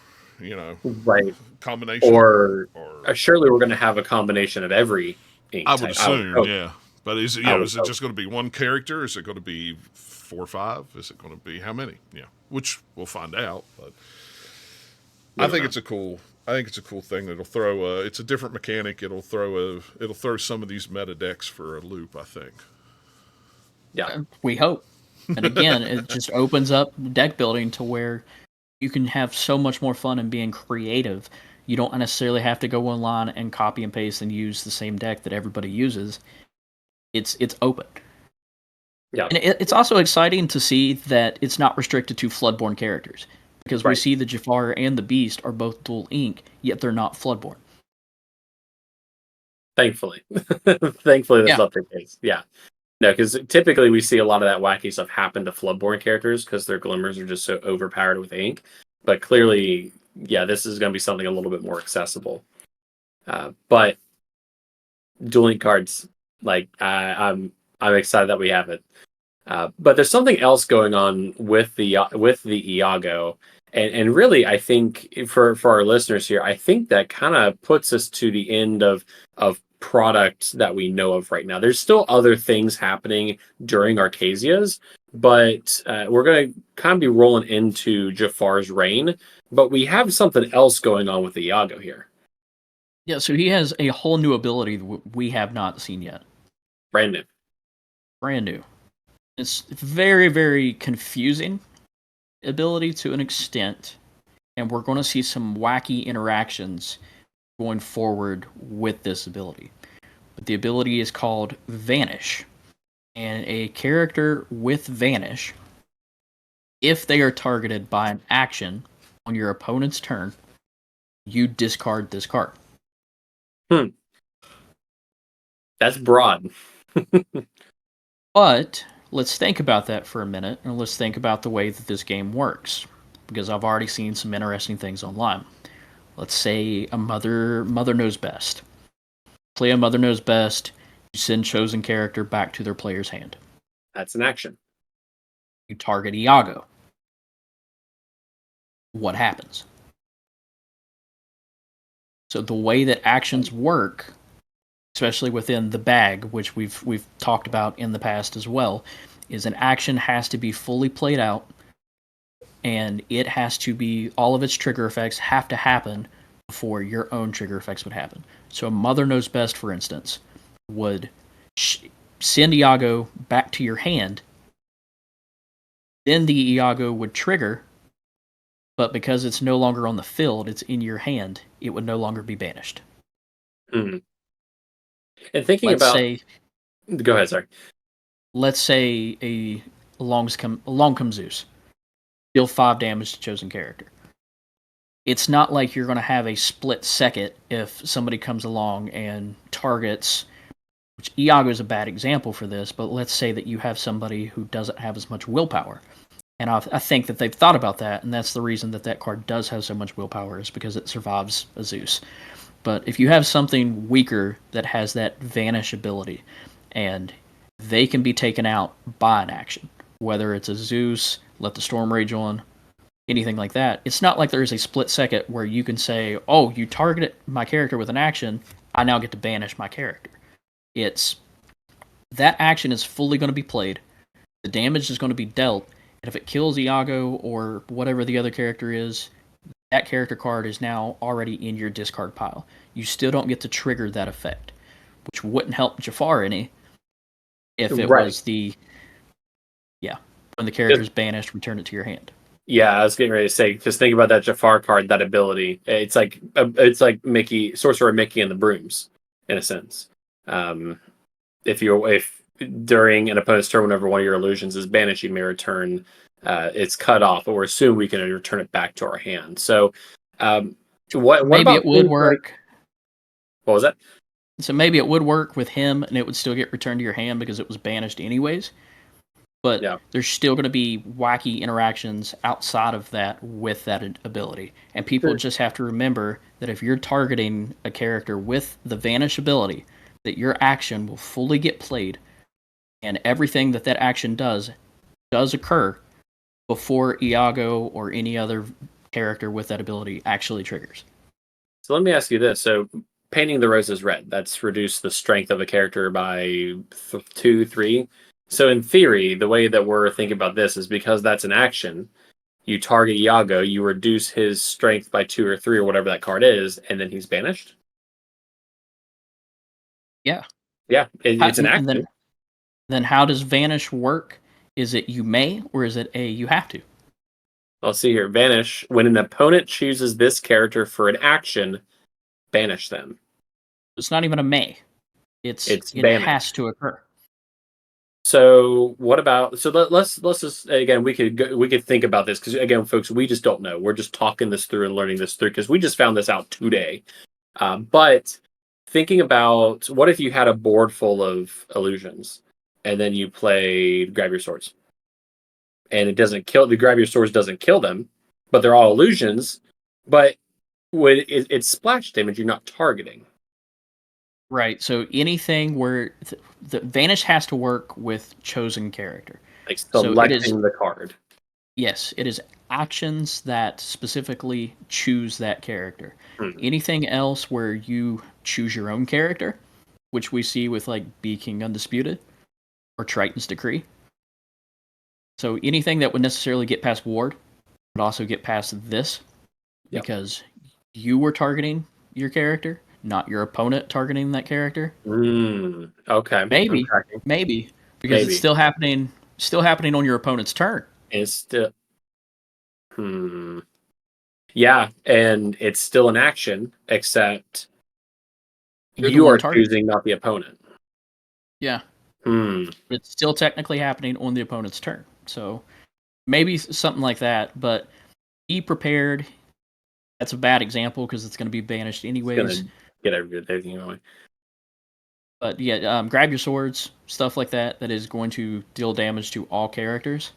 Right. Combination, or surely we're going to have a combination of every ink I would type. assume, yeah. But is it just going to be one character? Is it going to be 4 or 5? Is it going to be how many? Yeah, which we'll find out. But I think it's a cool thing. It'll throw it's a different mechanic. It'll throw some of these meta decks for a loop, I think. Yeah, we hope. And again, it just opens up deck building to where you can have so much more fun in being creative. You don't necessarily have to go online and copy and paste and use the same deck that everybody uses. It's open. Yeah. And it's also exciting to see that it's not restricted to Floodborn characters, because we see the Jafar and the Beast are both dual ink, yet they're not Floodborn. Thankfully. Thankfully that's not the case. Yeah. No, because typically we see a lot of that wacky stuff happen to Floodborn characters because their glimmers are just so overpowered with ink. But clearly, this is going to be something a little bit more accessible. But dual ink cards, I'm excited that we have it. But there's something else going on with the Iago, and really, I think for our listeners here, I think that kind of puts us to the end of products that we know of right now. There's still other things happening during Archazia's, but we're going to kind of be rolling into Jafar's reign. But we have something else going on with the Iago here. Yeah, so he has a whole new ability that we have not seen yet. Brand new. It's very, very confusing ability to an extent, and we're going to see some wacky interactions going forward with this ability. But the ability is called Vanish, and a character with Vanish, if they are targeted by an action on your opponent's turn, you discard this card. That's broad. But let's think about that for a minute, and let's think about the way that this game works, because I've already seen some interesting things online. Let's say a mother knows best. Play a mother knows best. You send chosen character back to their player's hand. That's an action. You target Iago. What happens? So the way that actions work, especially within the bag, which we've talked about in the past as well, is an action has to be fully played out, and it has to be, all of its trigger effects have to happen before your own trigger effects would happen. So a Mother Knows Best, for instance, would send Iago back to your hand, then the Iago would trigger, but because it's no longer on the field, it's in your hand, it would no longer be banished. Mm-hmm. And thinking Let's about... say... Go ahead, sorry. Let's say along comes Zeus. Deal 5 damage to chosen character. It's not like you're going to have a split second if somebody comes along and targets, which Iago is a bad example for this, but let's say that you have somebody who doesn't have as much willpower. And I think that they've thought about that, and that's the reason that card does have so much willpower, is because it survives a Zeus. But if you have something weaker that has that Vanish ability, and they can be taken out by an action, whether it's a Zeus, let the storm rage on, anything like that, it's not like there is a split second where you can say, oh, you targeted my character with an action, I now get to banish my character. It's that action is fully going to be played, the damage is going to be dealt, and if it kills Iago or whatever the other character is, that character card is now already in your discard pile. You still don't get to trigger that effect, which wouldn't help Jafar any if it was the... Yeah, when the character is banished, return it to your hand. Yeah, I was getting ready to say, just think about that Jafar card, that ability. It's like Mickey, Sorcerer Mickey and the Brooms, in a sense. If during an opponent's turn, whenever one of your illusions is banished, you may return it's cut off, or assume we can return it back to our hand. So, what maybe about it would work? What was that? So maybe it would work with him, and it would still get returned to your hand because it was banished anyways. But there's still going to be wacky interactions outside of that with that ability. And people just have to remember that if you're targeting a character with the Vanish ability, that your action will fully get played, and everything that action does occur before Iago or any other character with that ability actually triggers. So let me ask you this. So painting the roses red, that's reduced the strength of a character by 2, 3. So in theory, the way that we're thinking about this is because that's an action, you target Iago, you reduce his strength by 2 or 3 or whatever that card is, and then he's banished? Yeah. Yeah, it's an action. Then how does Vanish work? Is it you may, or is it you have to? Let's see here. Vanish. When an opponent chooses this character for an action, banish them. It's not even a may. It has to occur. So what about? So let's just, again, we could think about this, because again, folks, we just don't know. We're just talking this through and learning this through, because we just found this out today. But thinking about, what if you had a board full of illusions, and then you played Grab Your Swords, and it doesn't kill the Grab Your Swords, doesn't kill them, but they're all illusions. But when it's splash damage, you're not targeting. Right. So anything where the Vanish has to work with chosen character, like selecting the card. Yes, it is actions that specifically choose that character. Anything else where you choose your own character, which we see with like Be King Undisputed or Triton's Decree. So anything that would necessarily get past Ward would also get past this, because you were targeting your character, not your opponent targeting that character. Okay. Maybe because it's still happening on your opponent's turn. It's still Yeah, and it's still an action, except you are choosing, not the opponent. Yeah. It's still technically happening on the opponent's turn. So maybe something like that, but be prepared. That's a bad example because it's going to be banished anyways. It's going to get everything going. But yeah, Grab Your Swords, stuff like that is going to deal damage to all characters,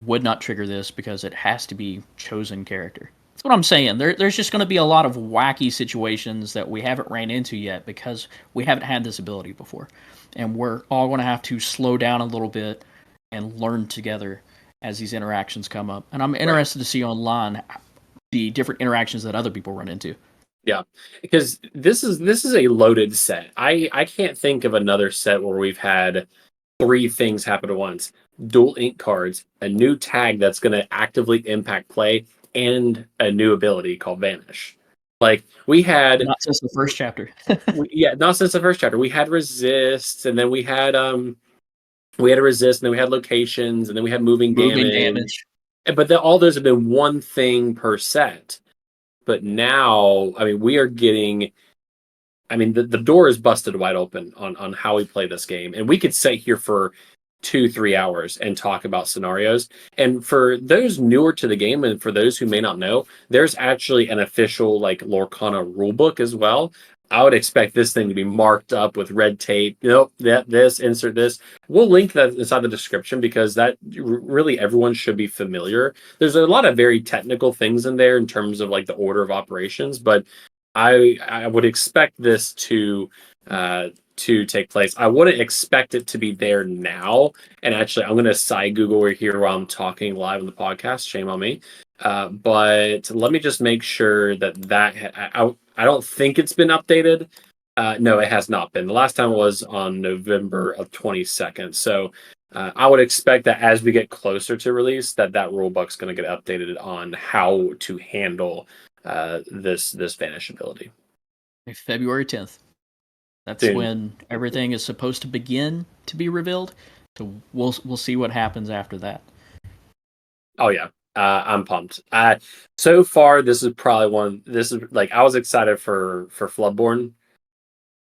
would not trigger this because it has to be chosen character. That's what I'm saying. There's just going to be a lot of wacky situations that we haven't ran into yet because we haven't had this ability before. And we're all going to have to slow down a little bit and learn together as these interactions come up. And I'm interested to see online the different interactions that other people run into. Yeah, because this is a loaded set. I can't think of another set where we've had 3 things happen at once. Dual ink cards, a new tag that's going to actively impact play, and a new ability called Vanish. Like we had Not since the first chapter. not since the first chapter. We had resist, and then we had a resist, and then we had locations, and then we had moving damage. But all those have been one thing per set. But now, I mean, we are getting. I mean, the door is busted wide open on how we play this game, and we could sit here for 2-3 hours and talk about scenarios. And for those newer to the game, and for those who may not know, there's actually an official like Lorcana rulebook as well. I would expect this thing to be marked up with red tape. Nope, this, insert this. We'll link that inside the description because that really everyone should be familiar. There's a lot of very technical things in there in terms of like the order of operations, but I would expect this to take place. I wouldn't expect it to be there now. And actually, I'm going to side Google here while I'm talking live on the podcast. Shame on me. But let me just make sure I don't think it's been updated. No, it has not been. The last time it was on November of 22nd. So I would expect that as we get closer to release, that rulebook's going to get updated on how to handle this Vanish ability. February 10th. That's Dude. when everything is supposed to begin to be revealed. So we'll see what happens after that. Oh yeah, I'm pumped. So far, this is probably one. This is like I was excited for Floodborne.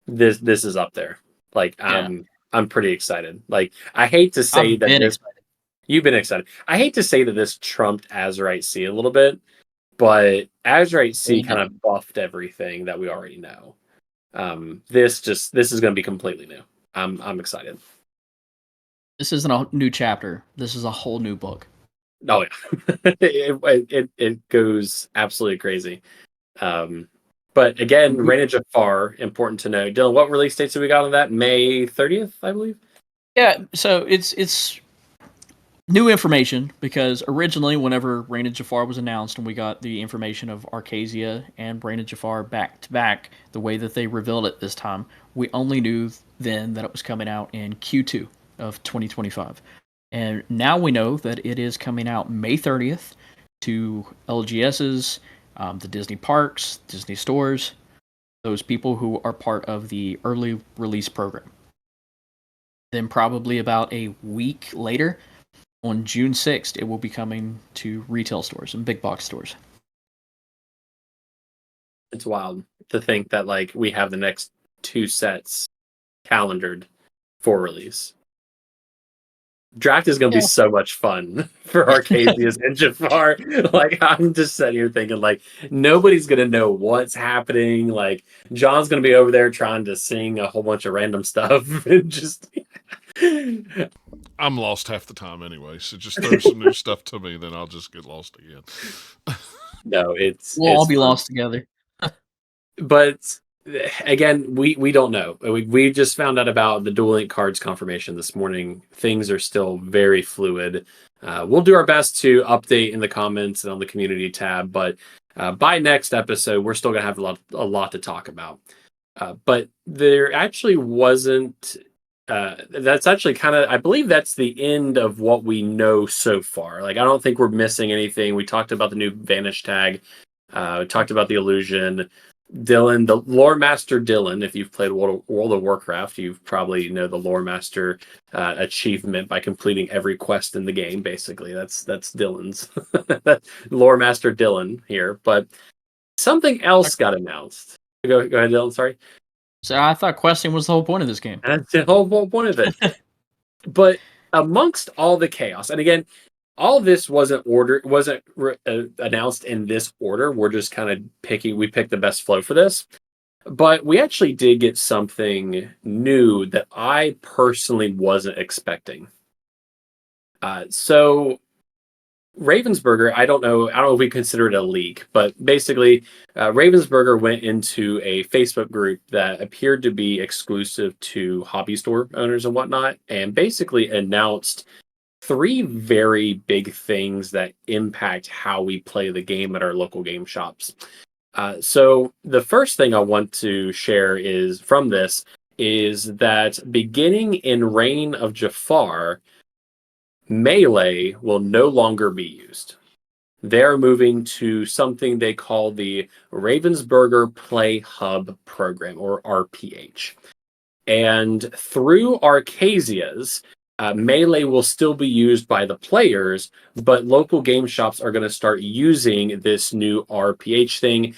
This is up there. Like I'm pretty excited. Like I hate to say that you've been excited. I hate to say that this trumped Azurite Sea a little bit, but Azurite Sea kind of buffed everything that we already know. This is going to be completely new. I'm excited. This isn't a new chapter. This is a whole new book. Oh yeah, it goes absolutely crazy. But again, Reign of Jafar, important to know. Dylan, what release dates have we got on that? May 30th, I believe. Yeah, so it's new information because originally, whenever Reign of Jafar was announced and we got the information of Archazia and Reign of Jafar back to back, the way that they revealed it this time, we only knew then that it was coming out in Q2 of 2025. And now we know that it is coming out May 30th to LGSs, the Disney parks, Disney stores, those people who are part of the early release program. Then probably about a week later, on June 6th, it will be coming to retail stores and big box stores. It's wild to think that like we have the next 2 sets calendared for release. Draft is going to be so much fun for Archazia and Jafar. Like I'm just sitting here thinking like nobody's going to know what's happening. Like John's going to be over there trying to sing a whole bunch of random stuff and just I'm lost half the time anyway, so just throw some new stuff to me, then I'll just get lost again. No, we'll all be lost together. But again, we don't know. We just found out about the dual link cards confirmation this morning. Things are still very fluid. We'll do our best to update in the comments and on the community tab, but by next episode, we're still gonna have a lot to talk about. But there actually wasn't. That's actually kind of, I believe that's the end of what we know so far. Like, I don't think we're missing anything. We talked about the new Vanish tag. We talked about the illusion. Dylan, the Lore Master Dylan, if you've played World of Warcraft, you probably know the Lore Master achievement by completing every quest in the game, basically. That's Dylan's. Lore Master Dylan here. But something else got announced. Go ahead, Dylan, sorry. So I thought questing was the whole point of this game. That's the whole point of it. But amongst all the chaos, and again, all this wasn't announced in this order. We're just kind of we picked the best flow for this. But we actually did get something new that I personally wasn't expecting. So Ravensburger, I don't know if we consider it a leak, but basically, Ravensburger went into a Facebook group that appeared to be exclusive to hobby store owners and whatnot, and basically announced 3 very big things that impact how we play the game at our local game shops. So the first thing I want to share is that beginning in Reign of Jafar, Melee will no longer be used. They're moving to something they call the Ravensburger Play Hub program, or RPH. And through Archazia's, Melee will still be used by the players, but local game shops are going to start using this new RPH thing.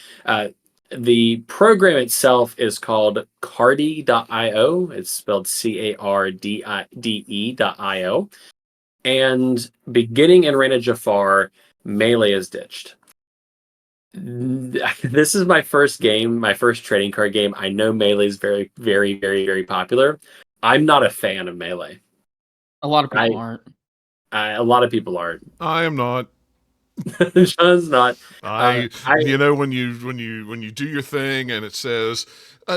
The program itself is called Cardi.io. It's spelled CARDE.io. And beginning in Reign of Jafar, Melee is ditched. This is my first game, my first trading card game. I know Melee is very, very, very, very popular. I'm not a fan of Melee. A lot of people aren't. A lot of people aren't. I am not. John's not. You know, when you do your thing and it says,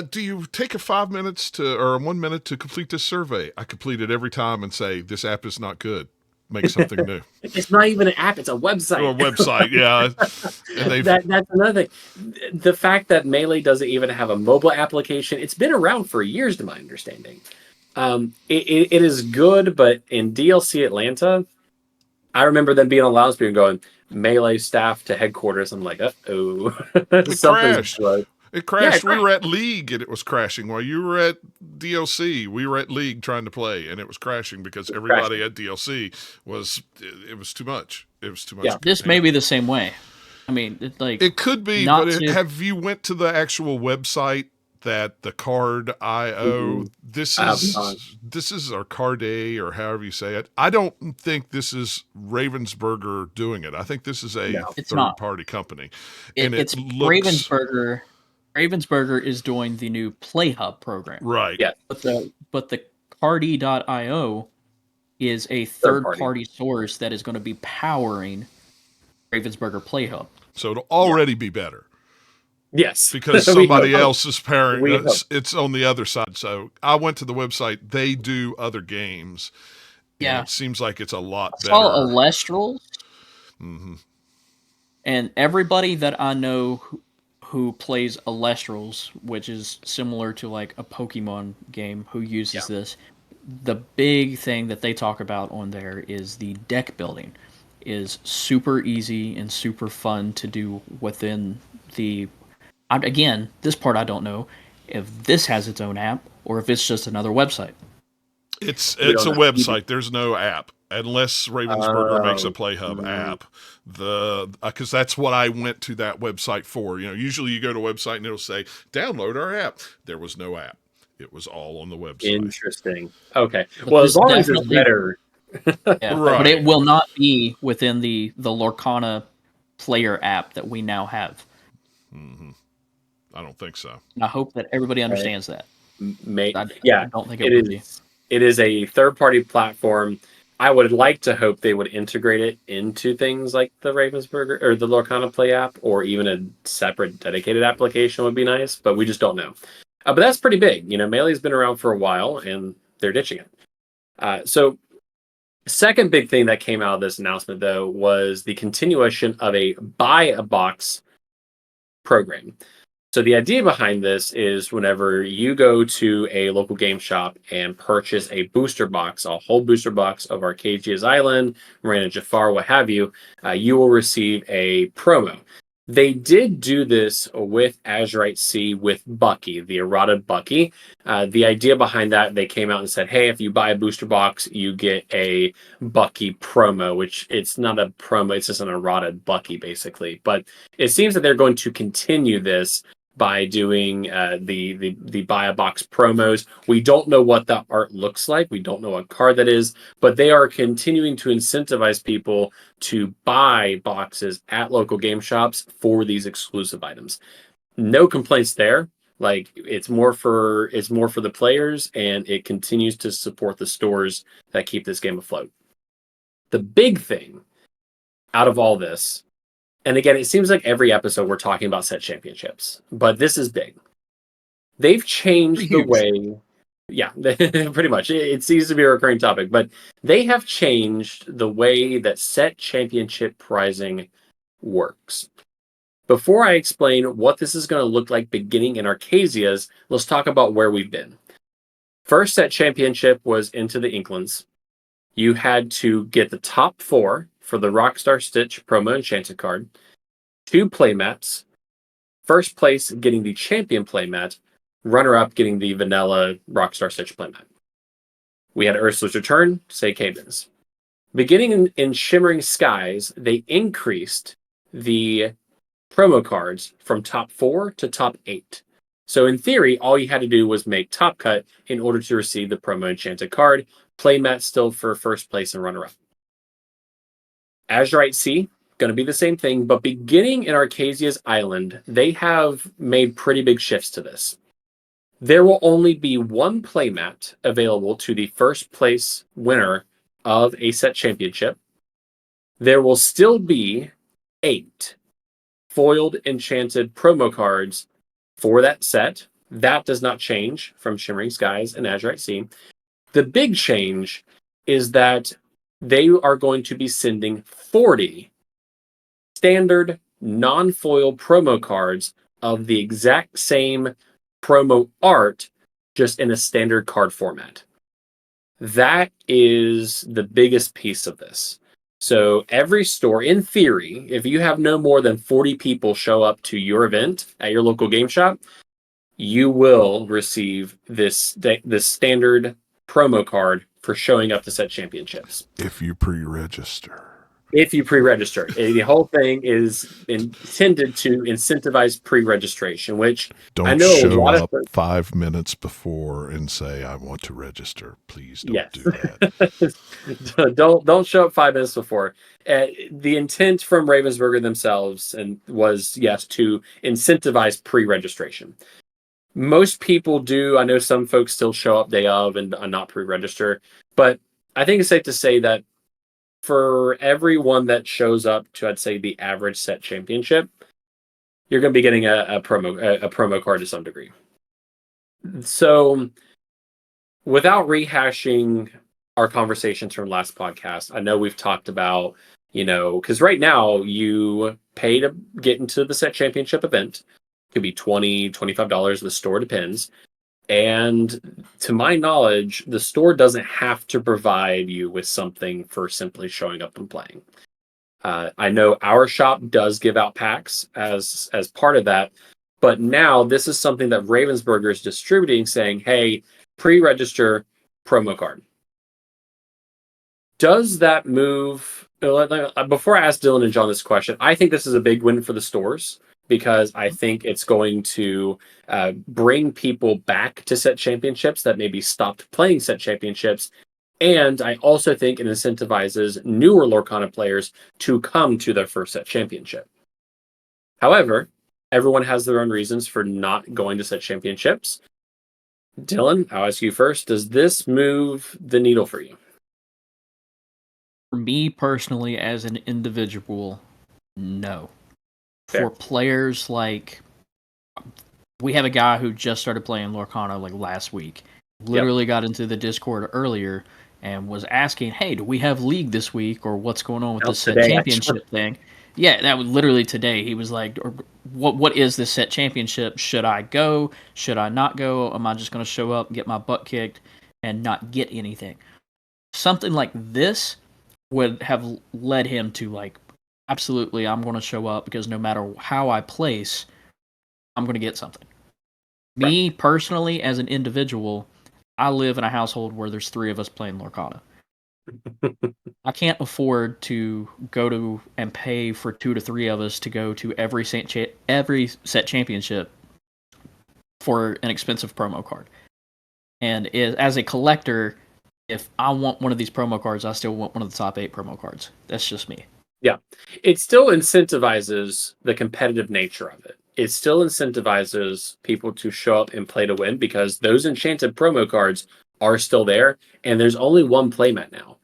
do you take 5 minutes or 1 minute to complete this survey? I complete it every time and say, this app is not good. Make something new. It's not even an app; it's a website. Or a website, yeah. And that's another thing. The fact that Melee doesn't even have a mobile application, it's been around for years, to my understanding. It is good, but in DLC Atlanta, I remember them being on loudspeaker going, Melee staff to headquarters. I'm like, uh-oh. It crashed. It crashed. We were at League and it was crashing. While you were at DLC, we were at League trying to play and it was crashing because everybody at DLC was too much. It was too much. Yeah. This may be the same way. I mean, it could be, but have you went to the actual website that the Card.io? Mm-hmm. This is our Card A, or however you say it. I don't think this is Ravensburger doing it. I think this is a third-party company. It's Ravensburger. Ravensburger is doing the new Play Hub program. Right. Yeah. But the Cardi.io is a third-party source that is going to be powering Ravensburger Play Hub. So it'll already be better. Yes. Because somebody else is pairing. It's on the other side. So I went to the website. They do other games. Yeah. It seems like it's a lot better. I saw Alestrals. Mm-hmm. And everybody that I know who plays Alestrals, which is similar to like a Pokemon game, who uses this, the big thing that they talk about on there is the deck building is super easy and super fun to do within the... Again, this part I don't know if this has its own app or if it's just another website. It's a website. There's no app. Unless Ravensburger makes a Play Hub app, because that's what I went to that website for. You know, usually you go to a website and it'll say download our app. There was no app; it was all on the website. Interesting. Okay. Well, as long as it's better, right. But it will not be within the Lorcana player app that we now have. Mm-hmm. I don't think so. And I hope that everybody understands that. I don't think it would be. It is a third-party platform. I would like to hope they would integrate it into things like the Ravensburger or the Lorcana Play app, or even a separate dedicated application would be nice, but we just don't know. But that's pretty big. You know, Melee's been around for a while, and they're ditching it. So second big thing that came out of this announcement, though, was the continuation of a buy a box program. So the idea behind this is whenever you go to a local game shop and purchase a booster box, a whole booster box of Archazia's Island, Reign of Jafar, what have you, you will receive a promo. They did do this with Azurite Sea with Bucky, the errata Bucky. The idea behind that, they came out and said, hey, if you buy a booster box, you get a Bucky promo, which it's not a promo, it's just an errata Bucky, basically. But it seems that they're going to continue this by doing the buy a box promos. We don't know what the art looks like. We don't know what card that is, but they are continuing to incentivize people to buy boxes at local game shops for these exclusive items. No complaints there. Like it's more for the players, and it continues to support the stores that keep this game afloat. The big thing, out of all this, and again, it seems like every episode we're talking about set championships, but this is big. They've changed the way, yeah, pretty much. It seems to be a recurring topic, but they have changed the way that set championship prizing works. Before I explain what this is going to look like beginning in Archazia's, let's talk about where we've been. First set championship was into the Inklands. You had to get the top 4 for the Rockstar Stitch promo enchanted card, 2 playmats, first place getting the champion playmat, runner-up getting the vanilla Rockstar Stitch playmat. We had Ursula's Return, say Cadence. Beginning in Shimmering Skies, they increased the promo cards from top 4 to top 8. So in theory, all you had to do was make top cut in order to receive the promo enchanted card. Playmat still for first place and runner-up. Azurite Sea, going to be the same thing, but beginning in Archazia's Island, they have made pretty big shifts to this. There will only be 1 playmat available to the first place winner of a set championship. There will still be 8 foiled enchanted promo cards for that set. That does not change from Shimmering Skies and Azurite Sea. The big change is that they are going to be sending 40 standard non-foil promo cards of the exact same promo art, just in a standard card format. That is the biggest piece of this. So every store, in theory, if you have no more than 40 people show up to your event at your local game shop, you will receive this standard promo card for showing up to set championships. If you pre-register. If you pre-register. The whole thing is intended to incentivize pre-registration, which don't I know show a lot up of 5 minutes before and say, I want to register. Please don't do that. don't show up 5 minutes before. The intent from Ravensburger themselves was, yes, to incentivize pre-registration. Most people do. I know some folks still show up day of and not pre-register, but I think it's safe to say that for everyone that shows up to, I'd say, the average set championship, you're going to be getting a promo card to some degree. So, without rehashing our conversations from last podcast, I know we've talked about, because right now you pay to get into the set championship event. Could be $20, $25. The store depends. And to my knowledge, the store doesn't have to provide you with something for simply showing up and playing. I know our shop does give out packs as part of that, but now this is something that Ravensburger is distributing, saying, hey, pre-register promo card. Does that move... Before I ask Dylan and John this question, I think this is a big win for the stores, because I think it's going to bring people back to set championships that maybe stopped playing set championships. And I also think it incentivizes newer Lorcana players to come to their first set championship. However, everyone has their own reasons for not going to set championships. Dylan, I'll ask you first. Does this move the needle for you? For me personally, as an individual, no. Fair. For players, like, we have a guy who just started playing Lorcana like last week. Literally got into the Discord earlier and was asking, hey, do we have League this week, or what's going on with this set championship thing? Yeah, that was literally today. He was like, what is this set championship? Should I go? Should I not go? Am I just going to show up, get my butt kicked, and not get anything? Something like this would have led him to, like, absolutely, I'm going to show up, because no matter how I place, I'm going to get something. Right. Me, personally, as an individual, I live in a household where there's 3 of us playing Lorcana. I can't afford to go to and pay for 2 to 3 of us to go to every set championship for an expensive promo card. And as a collector, if I want one of these promo cards, I still want one of the top 8 promo cards. That's just me. Yeah, it still incentivizes the competitive nature of it. It still incentivizes people to show up and play to win, because those enchanted promo cards are still there, and there's only 1 playmat now.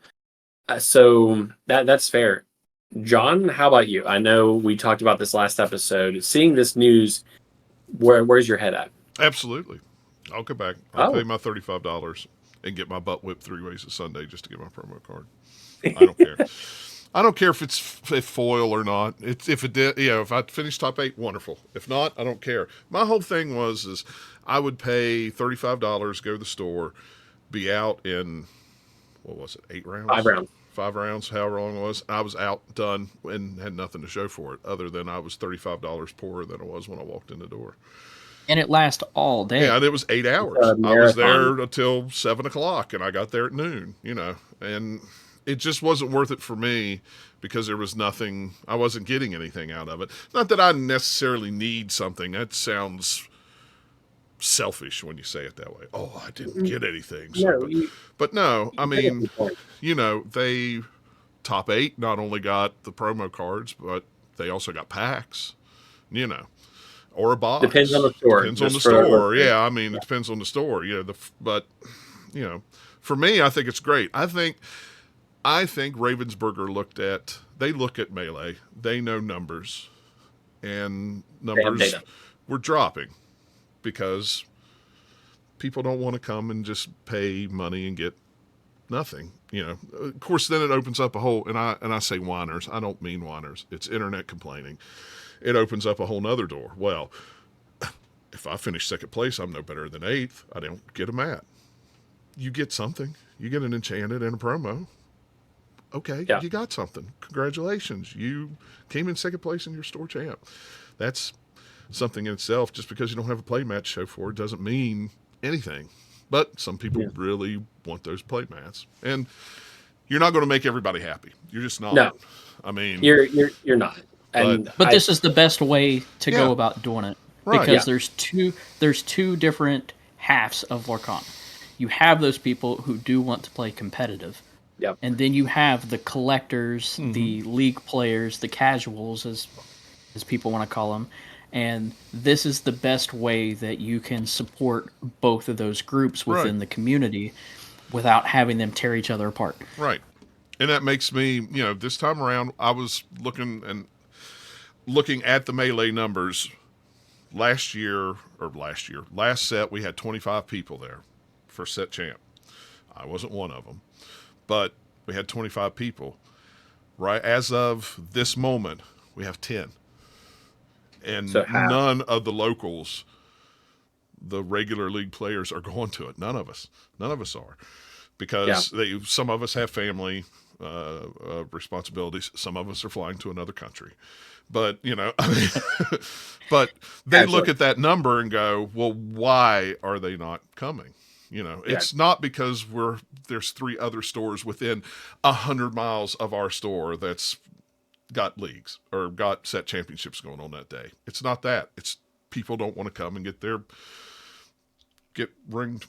So that's fair. John, how about you? I know we talked about this last episode. Seeing this news, where's your head at? Absolutely. I'll go back. I'll pay my $35 and get my butt whipped 3 ways a Sunday just to get my promo card. I don't care. I don't care if it's foil or not. If it did, if I finish top 8, wonderful. If not, I don't care. My whole thing is I would pay $35, go to the store, be out in, what was it, 8 rounds? 5 rounds. 5 rounds, however long it was. I was out, done, and had nothing to show for it other than I was $35 poorer than I was when I walked in the door. And it lasts all day. Yeah, and it was 8 hours. I was there until 7 o'clock, and I got there at noon, and it just wasn't worth it for me because there was nothing, I wasn't getting anything out of it. Not that I necessarily need something. That sounds selfish when you say it that way. Oh, I didn't get anything. So, but no, I mean, they top 8 not only got the promo cards, but they also got packs, or a box. Depends on the store. Depends on the store. Yeah, I mean, it depends on the store. But for me, I think it's great. I think Ravensburger look at Melee. They know numbers, and numbers were dropping because people don't want to come and just pay money and get nothing. Of course, then it opens up a whole, and I say whiners. I don't mean whiners. It's internet complaining. It opens up a whole nother door. Well, if I finish second place, I'm no better than 8th. I don't get a mat. You get something. You get an enchanted and a promo. Okay, you got something. Congratulations. You came in second place in your store champ. That's something in itself. Just because you don't have a playmat to show for it doesn't mean anything. But some people really want those playmats. And you're not going to make everybody happy. You're just not. No. I mean, you're not. But this is the best way to go about doing it. Right. Because there's two different halves of Lorcana. You have those people who do want to play competitive. Yep. And then you have the collectors, the league players, the casuals, as people want to call them. And this is the best way that you can support both of those groups within the community without having them tear each other apart. Right. And that makes me, this time around, I was looking at the Melee numbers last set, we had 25 people there for set champ. I wasn't one of them. But we had 25 people. Right as of this moment, we have 10. And none of the locals, the regular league players, are going to it. None of us are. Because some of us have family responsibilities. Some of us are flying to another country. But, but they look at that number and go, well, why are they not coming? It's not because there's 3 other stores within 100 miles of our store that's got leagues or got set championships going on that day. It's not that. It's people don't want to come and get ringed.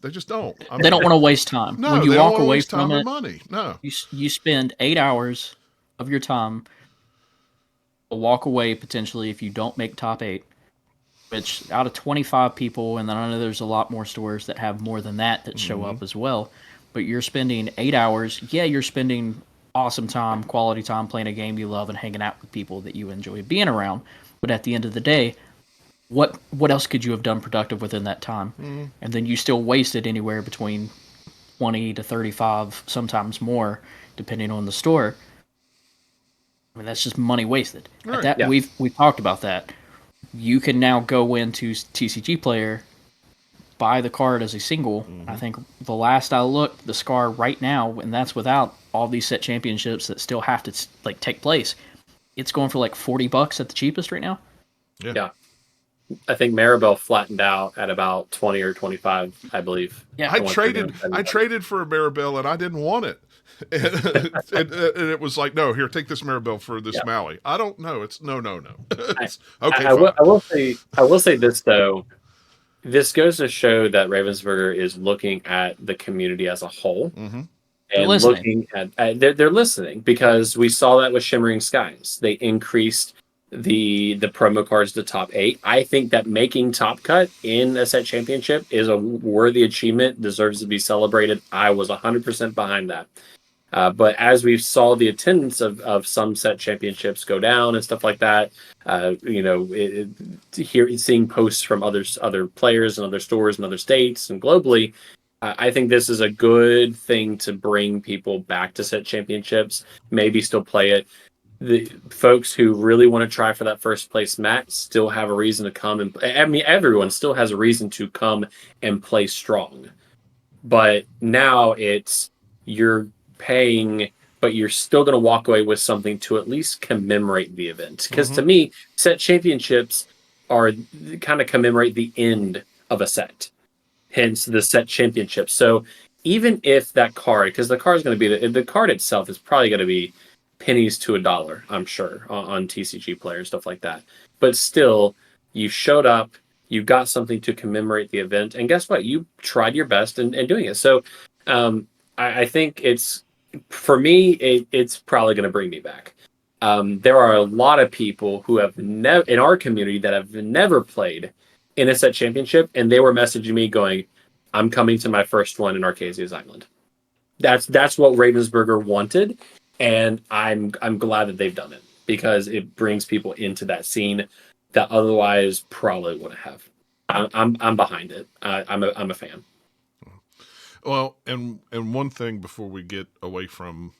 They just don't. They don't want to waste time. No, when you they walk don't away waste from time it, and money. No, you spend 8 hours of your time. Walk away potentially if you don't make top 8. Which out of 25 people, and then I know there's a lot more stores that have more than that show up as well, but you're spending 8 hours. Yeah, you're spending awesome time, quality time playing a game you love and hanging out with people that you enjoy being around. But at the end of the day, what else could you have done productive within that time? And then you still wasted anywhere between 20 to 35, sometimes more, depending on the store. I mean, that's just money wasted. Right. We've talked about that. You can now go into TCG Player, buy the card as a single. I think the last I looked, the SCAR right now, and that's without all these set championships that still have to take place, it's going for like $40 at the cheapest right now. Yeah. I think Maribel flattened out at about 20 or 25, I believe. Yeah, I traded for a Maribel and I didn't want it. and it was like, no, here, take this Maribel for this Maui. I don't know. It's no. Okay, I will say this though. This goes to show that Ravensburger is looking at the community as a whole, and looking at they're listening, because we saw that with Shimmering Skies. They increased the promo cards to top 8. I think that making top cut in a set championship is a worthy achievement, deserves to be celebrated. I was 100% behind that. But as we saw the attendance of some set championships go down and stuff like that, seeing posts from other players and other stores and other states and globally, I think this is a good thing to bring people back to set championships. Maybe still play it. The folks who really want to try for that first place mat still have a reason to come, and I mean everyone still has a reason to come and play strong. But now it's you're paying, but you're still going to walk away with something to at least commemorate the event. Because to me, set championships are kind of commemorate the end of a set, hence the set championship. So even if that card, because the card is going to be the card itself is probably going to be pennies to $1, I'm sure, on TCG players, stuff like that. But still, you showed up, you got something to commemorate the event, and guess what? You tried your best in doing it. So I think for me, it's probably going to bring me back. There are a lot of people who have never in our community that have never played in a set championship, and they were messaging me going, "I'm coming to my first one in Archazia's Island." That's what Ravensburger wanted, and I'm glad that they've done it because it brings people into that scene that otherwise probably wouldn't have. I'm behind it. I'm a fan. Well, and one thing before we get away from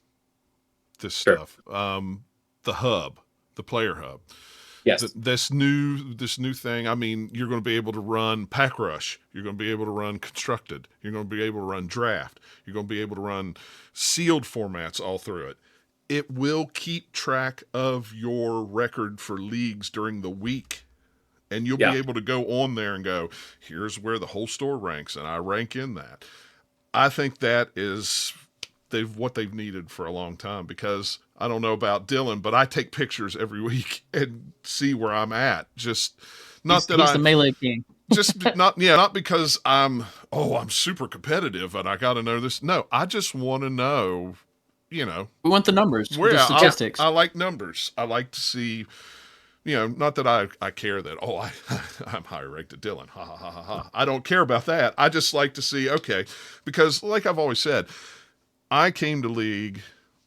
this Sure. stuff, the hub, the player hub. Yes. This new thing. I mean, you're going to be able to run Pack Rush. You're going to be able to run Constructed. You're going to be able to run Draft. You're going to be able to run sealed formats all through it. It will keep track of your record for leagues during the week. And you'll be able to go on there and go, here's where the whole store ranks, and I rank in that. I think that is what they've needed for a long time, because I don't know about Dylan, but I take pictures every week and see where I'm at. Just not that he's the melee king. Just not because I'm super competitive and I got to know this. No, I just want to know, we want the numbers, the statistics. I like numbers. I like to see, not that I care that, I'm higher ranked than Dylan. Ha, ha, ha, ha, ha. I don't care about that. I just like to see, okay, because like I've always said, I came to League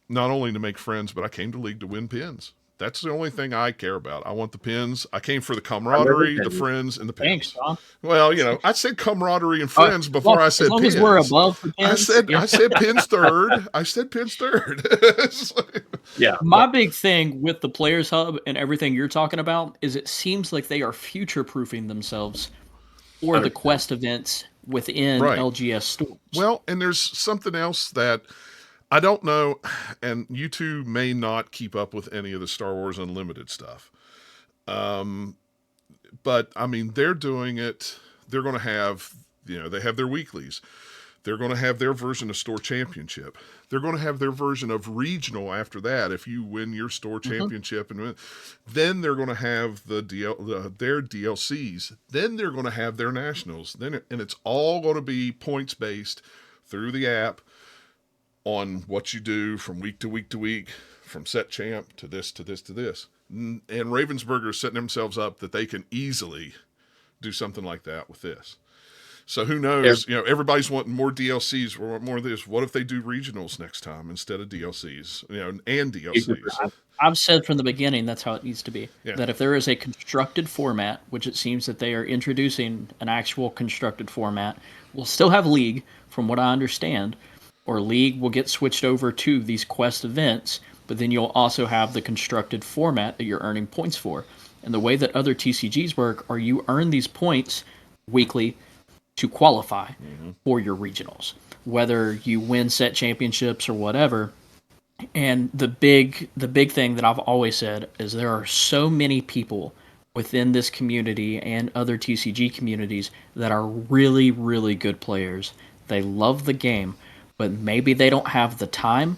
not only to make friends, but I came to League to win pins. That's the only thing I care about. I want the pins. I came for the camaraderie, the friends, and the pins. Thanks, John. Well, I said camaraderie and friends before I said pins. As long as we're above the pins. I said pins third. I said pins third. Yeah. My big thing with the Players Hub and everything you're talking about is it seems like they are future-proofing themselves for the quest events within LGS stores. Well, and there's something else that I don't know, and you two may not keep up with any of the Star Wars Unlimited stuff. But, I mean, they're doing it. They're going to have, they have their weeklies. They're going to have their version of Store Championship. They're going to have their version of Regional after that. If you win your Store Championship, and then they're going to have their DLCs. Then they're going to have their Nationals. And it's all going to be points-based through the app on what you do from week to week to week, from set champ to this to this to this. And Ravensburger is setting themselves up that they can easily do something like that with this. So who knows? Everybody's wanting more DLCs. We want more of this. What if they do regionals next time instead of DLCs? And DLCs. I've said from the beginning that's how it needs to be. Yeah. That if there is a constructed format, which it seems that they are introducing an actual constructed format, we'll still have League, from what I understand, or League will get switched over to these quest events, but then you'll also have the constructed format that you're earning points for. And the way that other TCGs work are you earn these points weekly to qualify for your regionals, whether you win set championships or whatever. And the big thing that I've always said is there are so many people within this community and other TCG communities that are really, really good players. They love the game, but maybe they don't have the time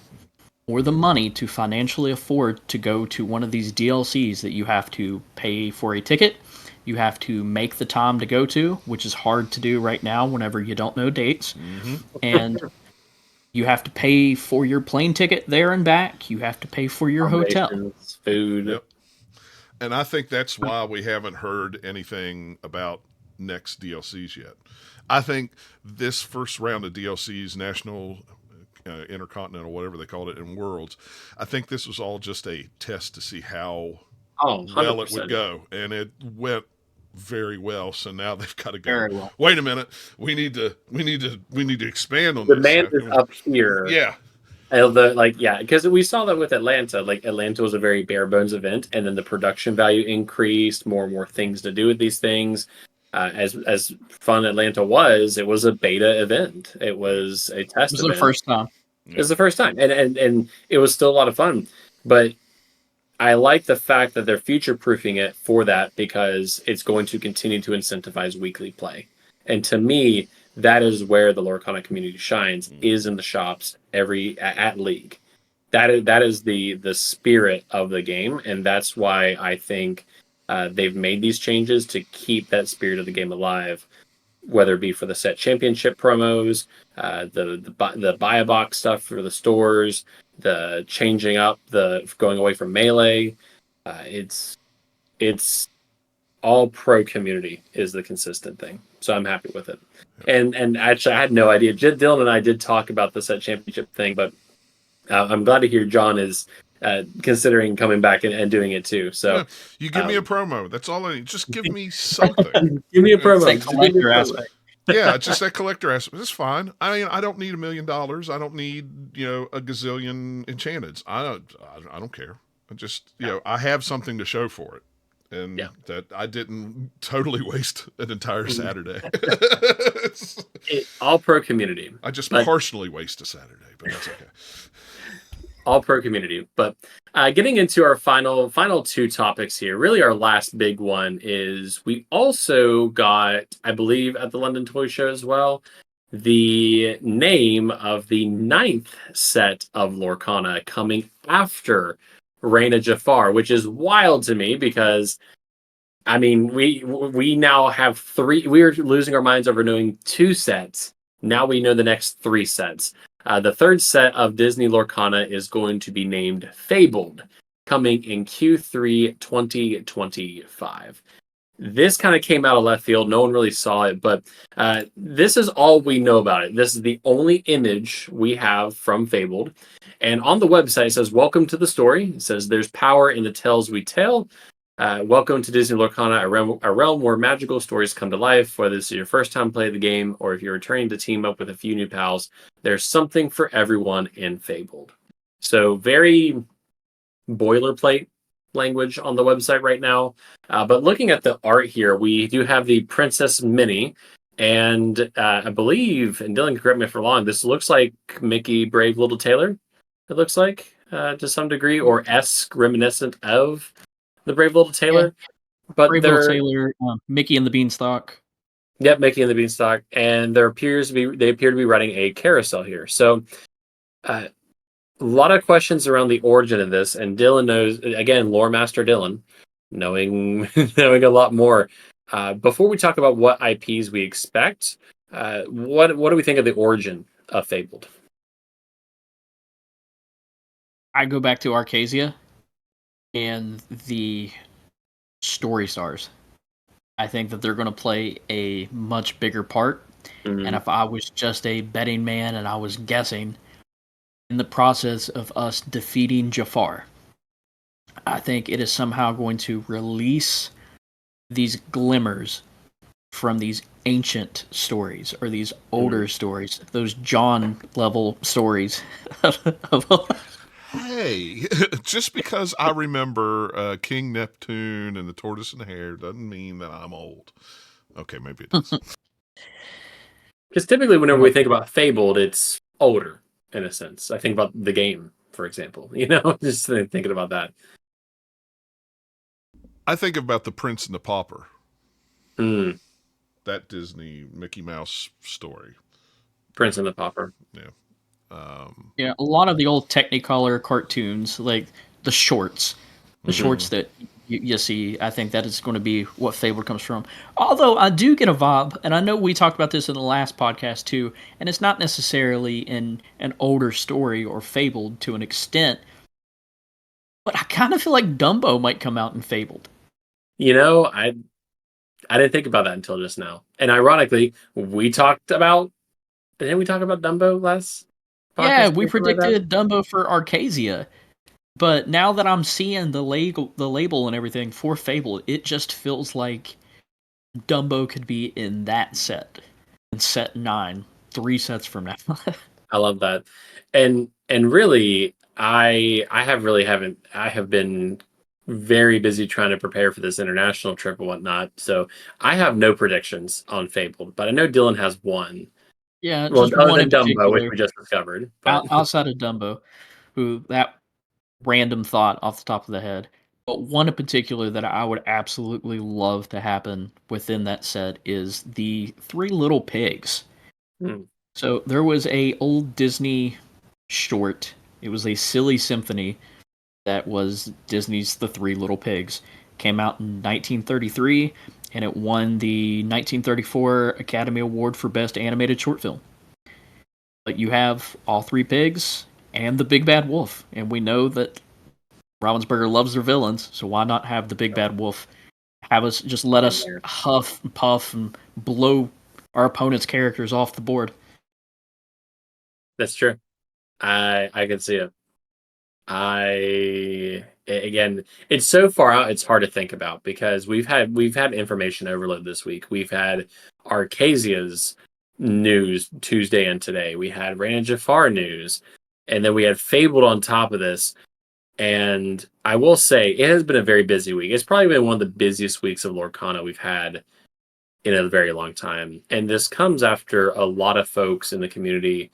or the money to financially afford to go to one of these DLCs that you have to pay for a ticket, you have to make the time to go to, which is hard to do right now whenever you don't know dates, and you have to pay for your plane ticket there and back, you have to pay for your hotel. Food. Yep. And I think that's why we haven't heard anything about next DLCs yet. I think this first round of DLCs, National Intercontinental, whatever they called it, in Worlds. I think this was all just a test to see how Oh, well it 100%. would go, and it went very well. So now they've got to go. Very well. Wait a minute, we need to expand on Demand this. is up here. Yeah, Because we saw that with Atlanta. Like, Atlanta was a very bare bones event, and then the production value increased, more and more things to do with these things. As fun Atlanta was, it was a beta event. It was a test It was event. the first time. It was the first time, and it was still a lot of fun. But I like the fact that they're future proofing it for that, because it's going to continue to incentivize weekly play. And to me, that is where the Lorcana community shines, is in the shops at League. That is the spirit of the game, and that's why I think they've made these changes to keep that spirit of the game alive, whether it be for the set championship promos, the buy a box stuff for the stores, the changing up, the going away from melee. It's all pro community is the consistent thing, so I'm happy with it. And actually, I had no idea. Dylan and I did talk about the set championship thing, but I'm glad to hear John is considering coming back and doing it too. So yeah, you give me a promo. That's all I need. Just give me something. give me a promo. It's that collector aspect. Yeah, just that collector aspect. It's fine. I mean, I don't need $1 million. I don't need a gazillion enchanteds. I don't care. I just I have something to show for it, and that I didn't totally waste an entire Saturday. All pro community. I just partially waste a Saturday, but that's okay. All pro community. But getting into our final two topics here, really our last big one is we also got, I believe, at the London Toy Show as well, the name of the 9th set of Lorcana coming after Reign of Jafar, which is wild to me because, I mean, we now have 3. We are losing our minds over knowing 2 sets. Now we know the next 3 sets. The 3rd set of Disney Lorcana is going to be named Fabled, coming in Q3 2025. This kind of came out of left field. No one really saw it, but this is all we know about it. This is the only image we have from Fabled. And on the website, it says, "Welcome to the story." It says, "There's power in the tales we tell. Welcome to Disney Lorcana, a realm where magical stories come to life. Whether this is your first time playing the game or if you're returning to team up with a few new pals, there's something for everyone in Fabled." So very boilerplate language on the website right now. But looking at the art here, we do have the Princess Minnie. And I believe, and Dylan can correct me if I'm wrong, this looks like Mickey Brave Little Tailor, it looks like, to some degree, or esque reminiscent of the Brave Little Tailor. Yeah. But Brave Little Tailor, Mickey and the Beanstalk. Yep, Mickey and the Beanstalk. And they appear to be running a carousel here. So a lot of questions around the origin of this, and Dylan knows, again, lore master Dylan, knowing a lot more. Before we talk about what IPs we expect, what do we think of the origin of Fabled? I go back to Archazia and the story stars. I think that they're going to play a much bigger part. Mm-hmm. And if I was just a betting man and I was guessing, in the process of us defeating Jafar, I think it is somehow going to release these glimmers from these ancient stories or these older stories, those John level stories. Hey, just because I remember King Neptune and the Tortoise and the Hare doesn't mean that I'm old. Okay, maybe it does. Because typically whenever we think about Fabled, it's older, in a sense. I think about the game, for example. Just thinking about that. I think about The Prince and the Pauper. Mm. That Disney Mickey Mouse story. Prince and the Pauper. Yeah. Yeah, a lot of the old Technicolor cartoons, like the shorts, shorts that you see, I think that is going to be what Fabled comes from. Although I do get a vibe, and I know we talked about this in the last podcast too, and it's not necessarily in an older story or Fabled to an extent, but I kind of feel like Dumbo might come out in Fabled. I didn't think about that until just now. And ironically, didn't we talk about Dumbo Yeah, podcast? we Something like that? predicted Dumbo for Archazia. But now that I'm seeing the label and everything for Fable, it just feels like Dumbo could be in that set. In set 9, 3 sets from now. I love that. And really, I have been very busy trying to prepare for this international trip and whatnot. So I have no predictions on Fabled, but I know Dylan has one. Yeah, Well, just other one than in Dumbo, which particular. we just discovered. But Outside of Dumbo, who that random thought off the top of the head. But one in particular that I would absolutely love to happen within that set is the Three Little Pigs. hmm, So there was a old Disney short. It was a silly symphony that was Disney's The Three Little Pigs. Came out in 1933 and it won the 1934 Academy Award for Best Animated Short Film. But you have all three pigs and the big bad wolf, and we know that Ravensburger loves their villains, so why not have the big bad wolf let in us there. huff and puff and blow our opponent's characters off the board. That's true. I can see it. Again, it's so far out it's hard to think about because we've had information overload this week. We've had Archazia's news Tuesday and today. We had Rain and Jafar news, and then we had Fabled on top of this. And I will say it has been a very busy week. It's probably been one of the busiest weeks of Lorcana we've had in a very long time. And this comes after a lot of folks in the community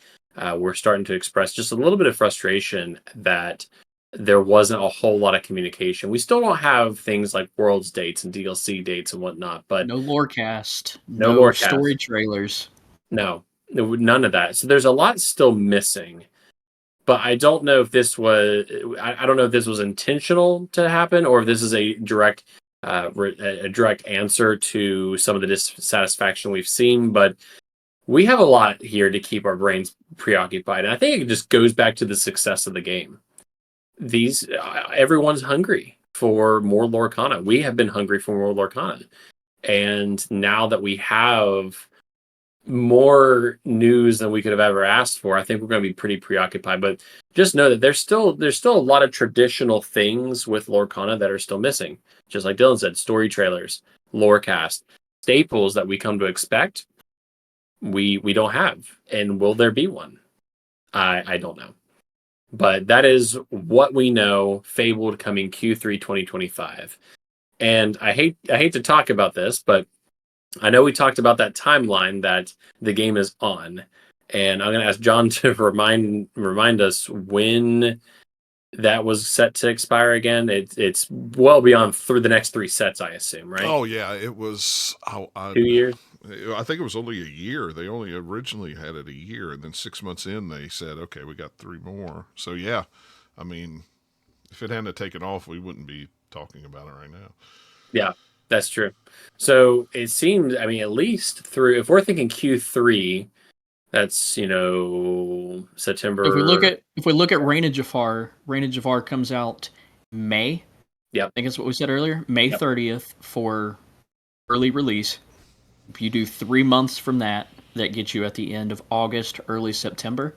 were starting to express just a little bit of frustration that there wasn't a whole lot of communication. We still don't have things like Worlds dates and DLC dates and whatnot, but No lorecast, no no Lorecast. story trailers. No, none of that. So there's a lot still missing. But I don't know if this was I don't know if this was intentional to happen or if this is a direct answer to some of the dissatisfaction we've seen. But we have a lot here to keep our brains preoccupied, and I think it just goes back to the success of the game. Everyone's hungry for more Lorcana. We have been hungry for more Lorcana, and now that we have more news than we could have ever asked for, I think we're going to be pretty preoccupied. But just know that there's still a lot of traditional things with Lorcana that are still missing. Just like Dylan said, story trailers, lorecast, staples that we come to expect. We don't have, and will there be one? I don't know, but that is what we know. Fabled coming Q3 2025, and I hate to talk about this, but I know we talked about that timeline that the game is on, and I'm going to ask John to remind us when that was set to expire again. It's well beyond through the next 3 sets, I assume, right? Oh yeah, it was 2 years. I think it was only a year. They only originally had it a year, and then 6 months in, they said, "Okay, we got 3 more." So yeah, I mean, if it hadn't taken off, we wouldn't be talking about it right now. Yeah, that's true. So it seems, I mean, at least through, if we're thinking Q3, that's September. If we look at Rain of Jafar comes out May. Yep. I think that's what we said earlier. May 30th for early release. If you do 3 months from that gets you at the end of August, early September.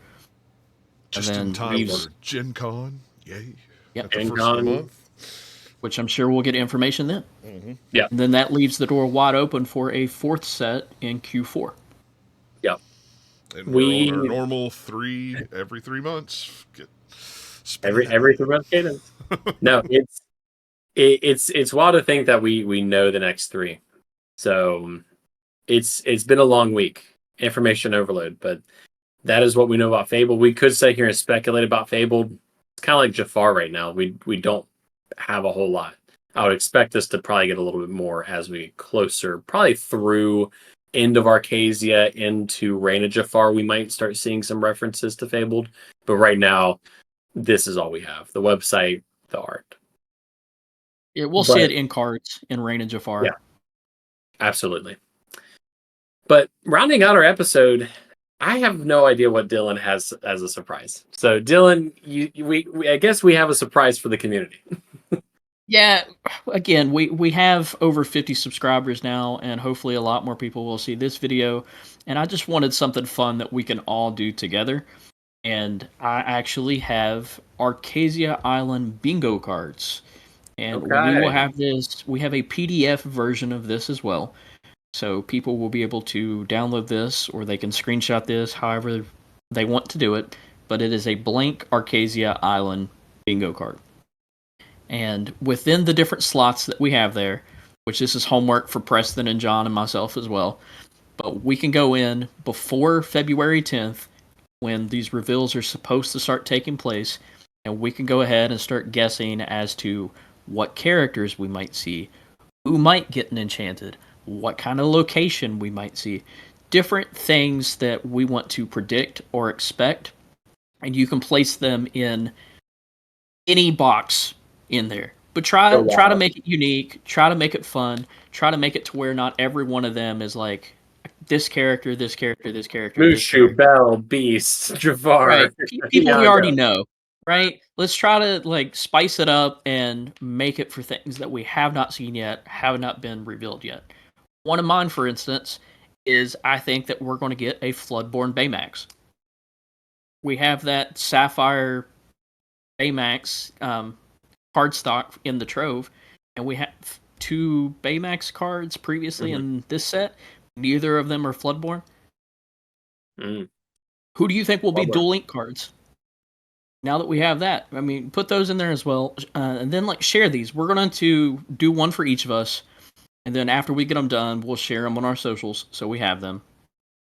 Just in time for Gen Con. Yay. Yep. At the first of the month. Which I'm sure we'll get information then. Mm-hmm. Yeah. And then that leaves the door wide open for a 4th set in Q4. Yep. And we're on our normal every 3 months. Every 3 months cadence. No, it's wild to think that we know the next 3. So it's been a long week. Information overload, but that is what we know about Fable. We could sit here and speculate about Fable. It's kind of like Jafar right now. We don't have a whole lot. I would expect us to probably get a little bit more as we get closer, probably through end of Archazia into Reign of Jafar. We might start seeing some references to Fabled, but right now, this is all we have: the website, the art. Yeah, we'll see it in cards in Reign of Jafar. Yeah, absolutely. But rounding out our episode, I have no idea what Dylan has as a surprise. So Dylan, I guess we have a surprise for the community. Yeah, again, we have over 50 subscribers now, and hopefully a lot more people will see this video. And I just wanted something fun that we can all do together. and I actually have Archazia Island bingo cards. And we will Okay. have this, we have a PDF version of this as well. So people will be able to download this or they can screenshot this however they want to do it. But it is a blank Archazia Island bingo card. And within the different slots that we have there, which this is homework for Preston and John and myself as well, but we can go in before February 10th when these reveals are supposed to start taking place, and we can go ahead and start guessing as to what characters we might see, who might get an enchanted, what kind of location we might see, different things that we want to predict or expect, and you can place them in any box in there. But try to make it unique, try to make it fun, try to make it to where not every one of them is like this character, this character, this character, Mushu, Bell, Beast, Jafar. Right. People we already know, right? Let's try to like spice it up and make it for things that we have not seen yet, have not been revealed yet. One of mine, for instance, is I think that we're going to get a Floodborn Baymax. We have that Sapphire Baymax card stock in the Trove, and we have 2 Baymax cards previously in this set. Neither of them are Floodborn. Who do you think will be dual link cards? Now that we have that, I mean, put those in there as well, and then like share these. We're going to do one for each of us, and then after we get them done, we'll share them on our socials so we have them.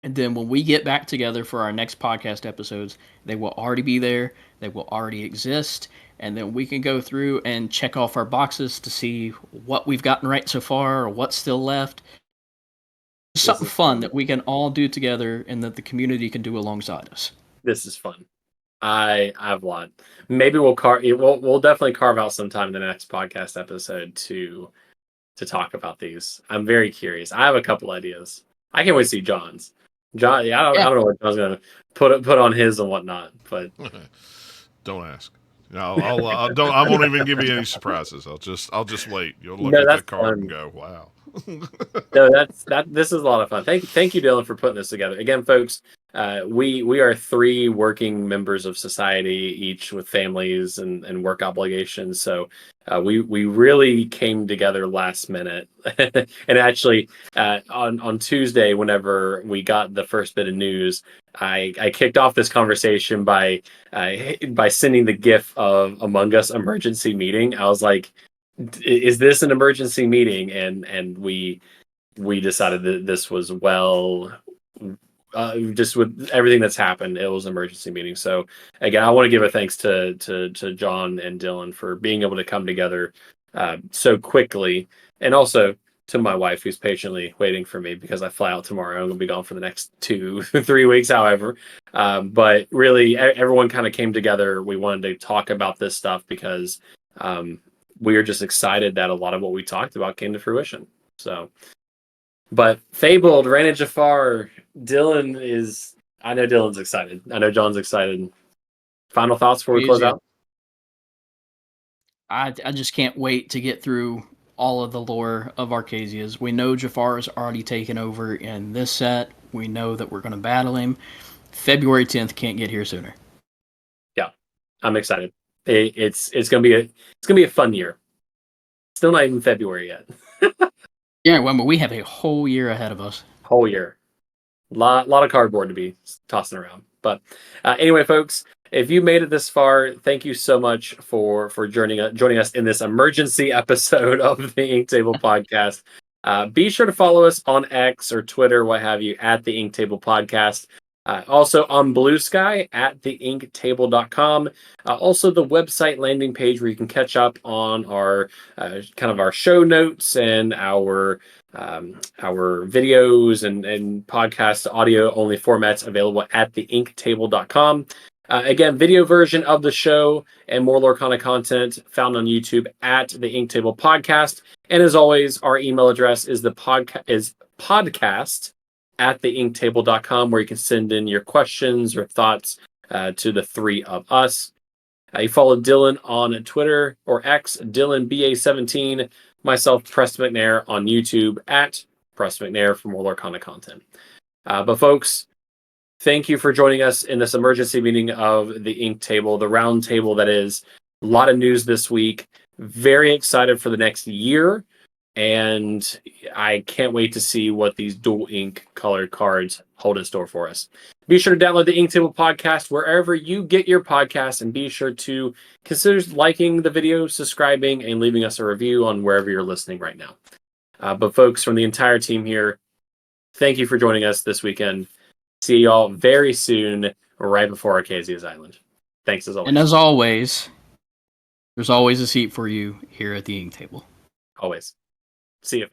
And then when we get back together for our next podcast episodes, they will already be there, they will already exist, and then we can go through and check off our boxes to see what we've gotten right so far or what's still left. Something fun that we can all do together and that the community can do alongside us. This is fun. I have a lot. Maybe we'll definitely carve out some time in the next podcast episode to talk about these. I'm very curious. I have a couple ideas. I can't wait to see John's. John, I don't know what John's gonna put on his and whatnot, but don't ask. I won't even give you any surprises. I'll just wait. You'll look at that card and go, wow. No, this is a lot of fun. Thank you, Dylan, for putting this together. Again, folks, we are 3 working members of society, each with families and work obligations. So we really came together last minute. And actually, on Tuesday, whenever we got the first bit of news, I kicked off this conversation by sending the GIF of Among Us emergency meeting. I was like, is this an emergency meeting? And we decided that this was just with everything that's happened, it was an emergency meeting. So again, I want to give a thanks to John and Dylan for being able to come together so quickly, and also to my wife, who's patiently waiting for me because I fly out tomorrow. I'm going to be gone for the next 2-3 weeks, however. But really, everyone kind of came together. We wanted to talk about this stuff because we are just excited that a lot of what we talked about came to fruition. So, but Fabled, Rain and Jafar, I know Dylan's excited. I know John's excited. Final thoughts before we close out? I just can't wait to get through all of the lore of Archazia's. We know Jafar is already taken over in this set. We know that we're going to battle him. February 10th can't get here sooner. Yeah, I'm excited. It's gonna be a fun year. Still not even February yet. Yeah, well, but we have a whole year ahead of us. Whole year. Lot of cardboard to be tossing around. But anyway, folks, if you made it this far, thank you so much for joining us in this emergency episode of the Ink Table Podcast. Be sure to follow us on X or Twitter, what have you, at the Ink Table Podcast. Also on Blue Sky at theinktable.com. Also the website landing page where you can catch up on our kind of our show notes and our videos and podcast audio only formats available at theinktable.com. Again, video version of the show and more Lorcana content found on YouTube at the Ink Table Podcast. And as always, our email address is podcast at theinktable.com, where you can send in your questions or thoughts to the 3 of us. You follow Dylan on Twitter or X, DylanBA17, myself, Preston McNair, on YouTube at Preston McNair for more Lorcana content. But folks, thank you for joining us in this emergency meeting of the Ink Table, the round table that is. A lot of news this week. Very excited for the next year. And I can't wait to see what these dual ink colored cards hold in store for us. Be sure to download the Ink Table podcast wherever you get your podcasts, and be sure to consider liking the video, subscribing, and leaving us a review on wherever you're listening right now. But folks, from the entire team here, thank you for joining us this weekend. See y'all very soon, right before Archazia's Island. Thanks as always. And as always, there's always a seat for you here at the Ink Table. Always. See you.